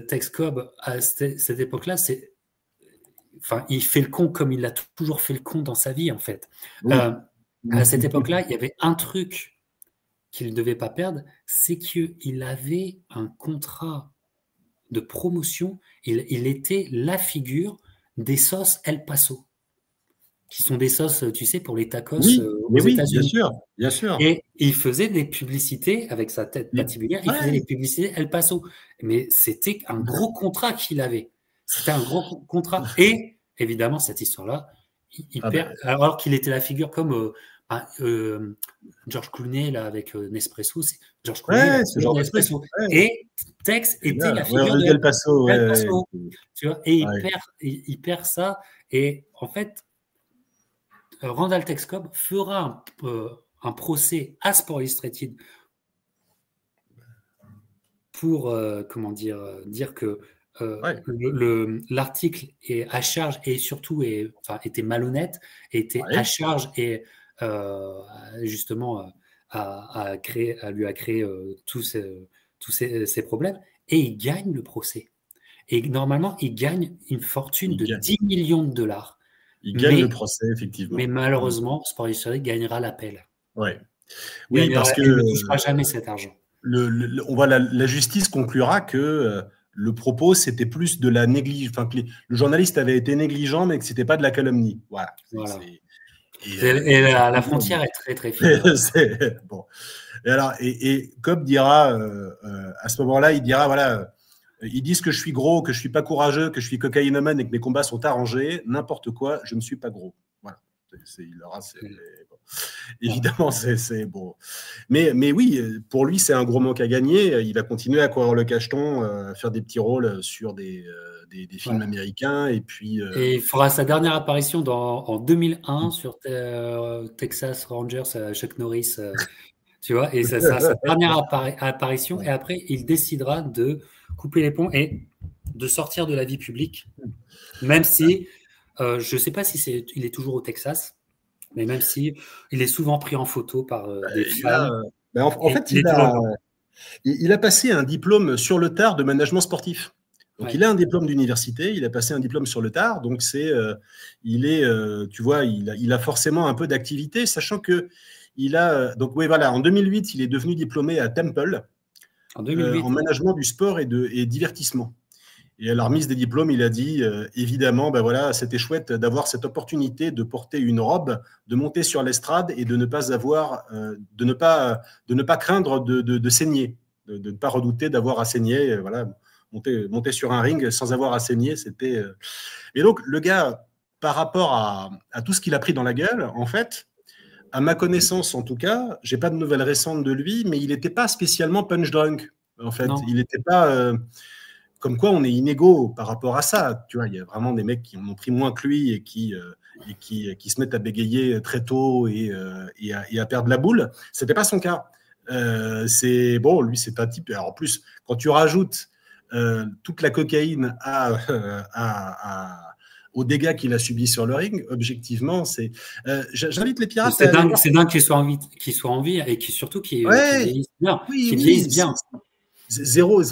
Tex Cobb, à cette époque-là, il fait le con comme il a toujours fait le con dans sa vie, en fait. À cette époque-là, il y avait un truc qu'il ne devait pas perdre, c'est qu'il avait un contrat de promotion. Il était la figure des sauces El Paso, qui sont des sauces, tu sais, pour les tacos aux États-Unis. Bien sûr. Et il faisait des publicités avec sa tête patibulaire, il faisait des publicités El Paso. Mais c'était un gros contrat qu'il avait. C'était un gros contrat. Et évidemment, cette histoire-là, il perd, alors qu'il était la figure comme George Clooney là, avec Nespresso. George Clooney, c'est genre Nespresso. Et Tex était la figure de El Paso. Tu vois, et il perd ça. Et en fait, Randall Tex Cobb fera un procès à Sports Illustrated pour dire que l'article est à charge et surtout était malhonnête, était à charge et justement lui a créé tous ces problèmes, et il gagne le procès. Et normalement, il gagne une fortune de 10 millions de dollars. Il gagne le procès, effectivement. Mais malheureusement, Sports Illustrated gagnera l'appel. Oui, parce que il ne touchera jamais cet argent. On voit la justice conclura que le propos, c'était plus de la négligence. Enfin, que le journaliste avait été négligent, mais que c'était pas de la calomnie. Voilà. Et la frontière est très très fine. Bon. Et Cobb dira à ce moment-là, il dira voilà. Ils disent que je suis gros, que je suis pas courageux, que je suis cocaïnomane et que mes combats sont arrangés. N'importe quoi, je ne suis pas gros. Voilà. Évidemment, c'est bon. Mais oui, pour lui, c'est un gros manque à gagner. Il va continuer à courir le cacheton, faire des petits rôles sur des films américains. Et puis. Et il fera sa dernière apparition en 2001 sur Texas Rangers, Chuck Norris. Tu vois, et ça sera sa dernière apparition. Et après, il décidera de couper les ponts et de sortir de la vie publique, même si je ne sais pas si il est toujours au Texas, mais même si il est souvent pris en photo par des fans. En fait, il a passé un diplôme sur le tard de management sportif. Donc, il a un diplôme d'université, il a passé un diplôme sur le tard. Donc, tu vois, il a forcément un peu d'activité, sachant que en 2008, il est devenu diplômé à Temple en management du sport et divertissement. Et à la remise des diplômes, il a dit évidemment, c'était chouette d'avoir cette opportunité de porter une robe, de monter sur l'estrade et de ne pas craindre de saigner, de ne pas redouter d'avoir à saigner. Monter sur un ring sans avoir à saigner, c'était. Et donc le gars, par rapport à tout ce qu'il a pris dans la gueule, en fait. À ma connaissance, en tout cas, j'ai pas de nouvelles récentes de lui, mais il n'était pas spécialement punch drunk. En fait, il n'était pas comme quoi on est inégaux par rapport à ça. Tu vois, il y a vraiment des mecs qui en ont pris moins que lui et qui se mettent à bégayer très tôt et à perdre la boule. C'était pas son cas. Lui, c'est un type. Alors, en plus, quand tu rajoutes toute la cocaïne aux dégâts qu'il a subis sur le ring, objectivement, j'invite les pirates. C'est dingue qu'ils soient en vie et surtout qu'ils vieillissent bien. Bien. Zéro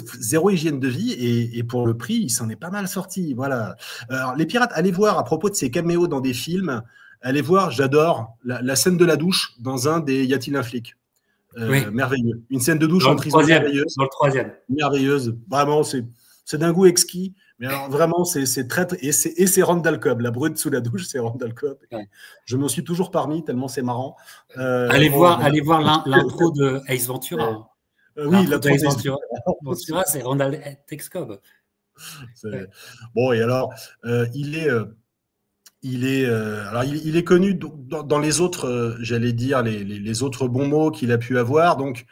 hygiène de vie et pour le prix, il s'en est pas mal sorti. Voilà. Alors, les pirates, allez voir à propos de ces caméos dans des films. Allez voir, j'adore la scène de la douche dans un des Y a-t-il un flic merveilleux. Une scène de douche en prison merveilleuse. Dans le 3e. Merveilleuse. Vraiment, c'est d'un goût exquis. Mais alors, vraiment, c'est très. Et c'est Randall Cobb. La brute sous la douche, c'est Randall Cobb. Je m'en suis toujours parmi, tellement c'est marrant. Allez voir l'intro de Ace Ventura. Oui, l'intro d'Ace Ventura, c'est Randall Tex Cobb. Bon, et alors, il est connu dans les autres, j'allais dire, les autres bons mots qu'il a pu avoir. Donc,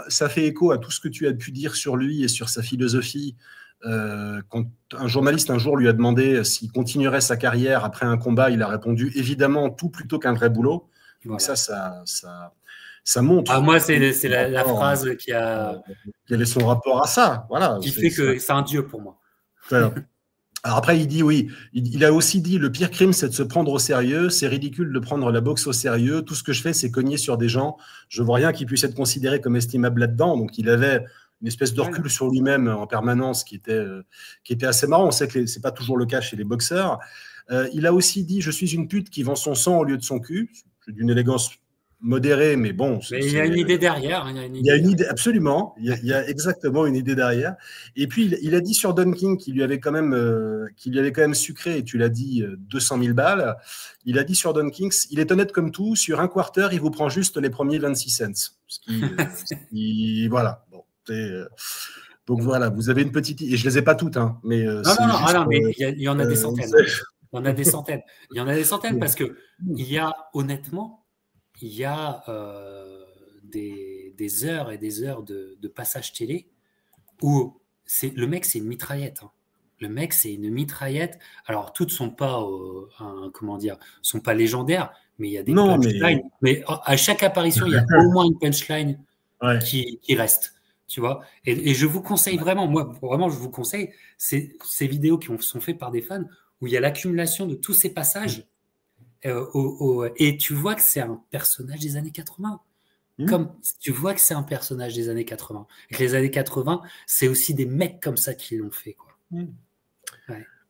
ça fait écho à tout ce que tu as pu dire sur lui et sur sa philosophie. quand un journaliste un jour lui a demandé s'il continuerait sa carrière après un combat, il a répondu évidemment tout plutôt qu'un vrai boulot. Donc ça montre. Ah, moi, c'est la phrase qui a. Quel est son rapport à ça? Voilà. Qui fait que c'est un dieu pour moi. Alors après, il dit oui. Il a aussi dit le pire crime, c'est de se prendre au sérieux. C'est ridicule de prendre la boxe au sérieux. Tout ce que je fais, c'est cogner sur des gens. Je vois rien qui puisse être considéré comme estimable là-dedans. Donc il avait une espèce de recul sur lui-même en permanence qui était assez marrant. On sait que c'est pas toujours le cas chez les boxeurs. Il a aussi dit je suis une pute qui vend son sang au lieu de son cul. C'est d'une élégance modérée, mais bon. Mais il y a une idée derrière. Il y a une idée, absolument. Il y a exactement une idée derrière. Et puis, il a dit sur Don King qu'il lui avait quand même sucré, et tu l'as dit, 200 000 balles. Il a dit sur Don King, il est honnête comme tout, sur un quarter, il vous prend juste les premiers 26 cents. Voilà. Bon, donc voilà, vous avez une petite... Et je ne les ai pas toutes, hein, mais... non, mais il y en a des centaines. Il y en a des centaines. Il y en a des centaines parce que il y a, honnêtement, il y a des heures et des heures de passage télé où le mec, c'est une mitraillette. Hein. Le mec, c'est une mitraillette. Alors, toutes sont pas, sont pas légendaires, mais il y a des punchlines. Mais à chaque apparition, il y a au moins une punchline qui reste. Tu vois, et je vous conseille vraiment, je vous conseille ces vidéos qui sont faites par des fans où il y a l'accumulation de tous ces passages. Et tu vois que c'est un personnage des années 80. Comme tu vois que c'est un personnage des années 80. Et que les années 80, c'est aussi des mecs comme ça qui l'ont fait, quoi.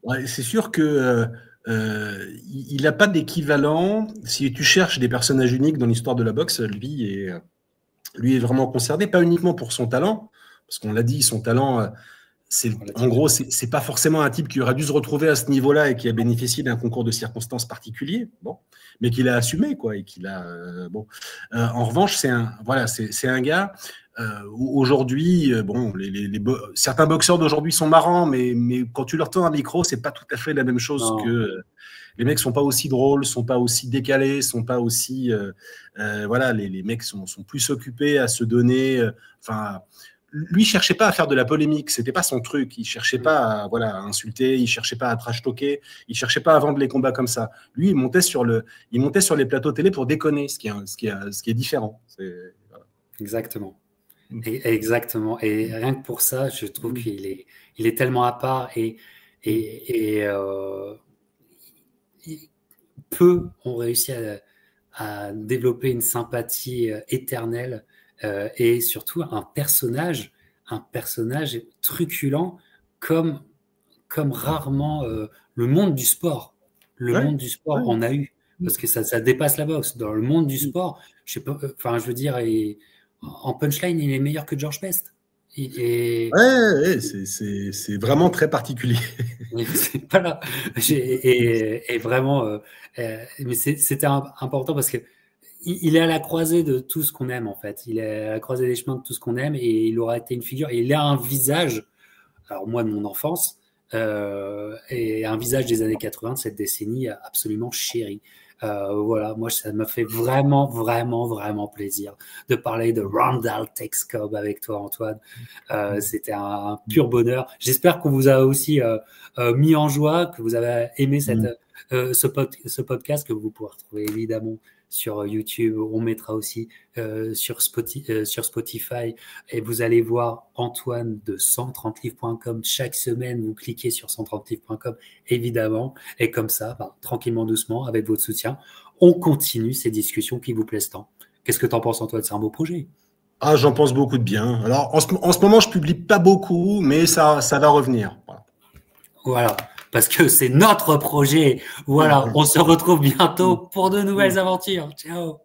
Ouais, c'est sûr que il n'a pas d'équivalent. Si tu cherches des personnages uniques dans l'histoire de la boxe, lui est vraiment concerné, pas uniquement pour son talent, parce qu'on l'a dit, son talent... En gros, c'est pas forcément un type qui aurait dû se retrouver à ce niveau-là et qui a bénéficié d'un concours de circonstances particulier, mais qu'il a assumé, quoi, et qu'il a en revanche, c'est un gars où aujourd'hui, certains boxeurs d'aujourd'hui sont marrants, mais quand tu leur tends un micro, c'est pas tout à fait la même chose que les mecs sont pas aussi drôles, sont pas aussi décalés, sont pas aussi les mecs sont plus occupés à se donner, lui, il cherchait pas à faire de la polémique, c'était pas son truc. Il cherchait pas à insulter, il cherchait pas à trash-talker, il cherchait pas à vendre les combats comme ça. Lui, il montait sur les plateaux télé pour déconner, ce qui est différent. Exactement. Exactement. Et rien que pour ça, je trouve qu'il est tellement à part et peu ont réussi à développer une sympathie éternelle. Et surtout un personnage truculent comme rarement le monde du sport. Le monde du sport en a eu parce que ça dépasse la boxe. Dans le monde du sport, je sais pas, je veux dire, en punchline, il est meilleur que George Best. C'est vraiment très particulier. Voilà. Et vraiment, mais c'était important parce que il est à la croisée de tout ce qu'on aime, en fait. Il est à la croisée des chemins de tout ce qu'on aime et il aura été une figure. Et il a un visage, alors moi de mon enfance, et un visage des années 80, de cette décennie absolument chérie. Voilà, moi ça me fait vraiment, vraiment, vraiment plaisir de parler de Randall Tex Cobb avec toi, Antoine. C'était un pur bonheur. J'espère qu'on vous a aussi mis en joie, que vous avez aimé ce podcast que vous pourrez retrouver évidemment sur YouTube. On mettra aussi sur Spotify et vous allez voir Antoine de 130livres.com chaque semaine. Vous cliquez sur 130livres.com évidemment et comme ça, tranquillement, doucement, avec votre soutien, on continue ces discussions qui vous plaisent tant. Qu'est-ce que tu en penses, Antoine? C'est un beau projet. Ah, j'en pense beaucoup de bien. Alors, en ce moment, je publie pas beaucoup, mais ça va revenir. Voilà, parce que c'est notre projet. Voilà, on se retrouve bientôt pour de nouvelles aventures. Ciao.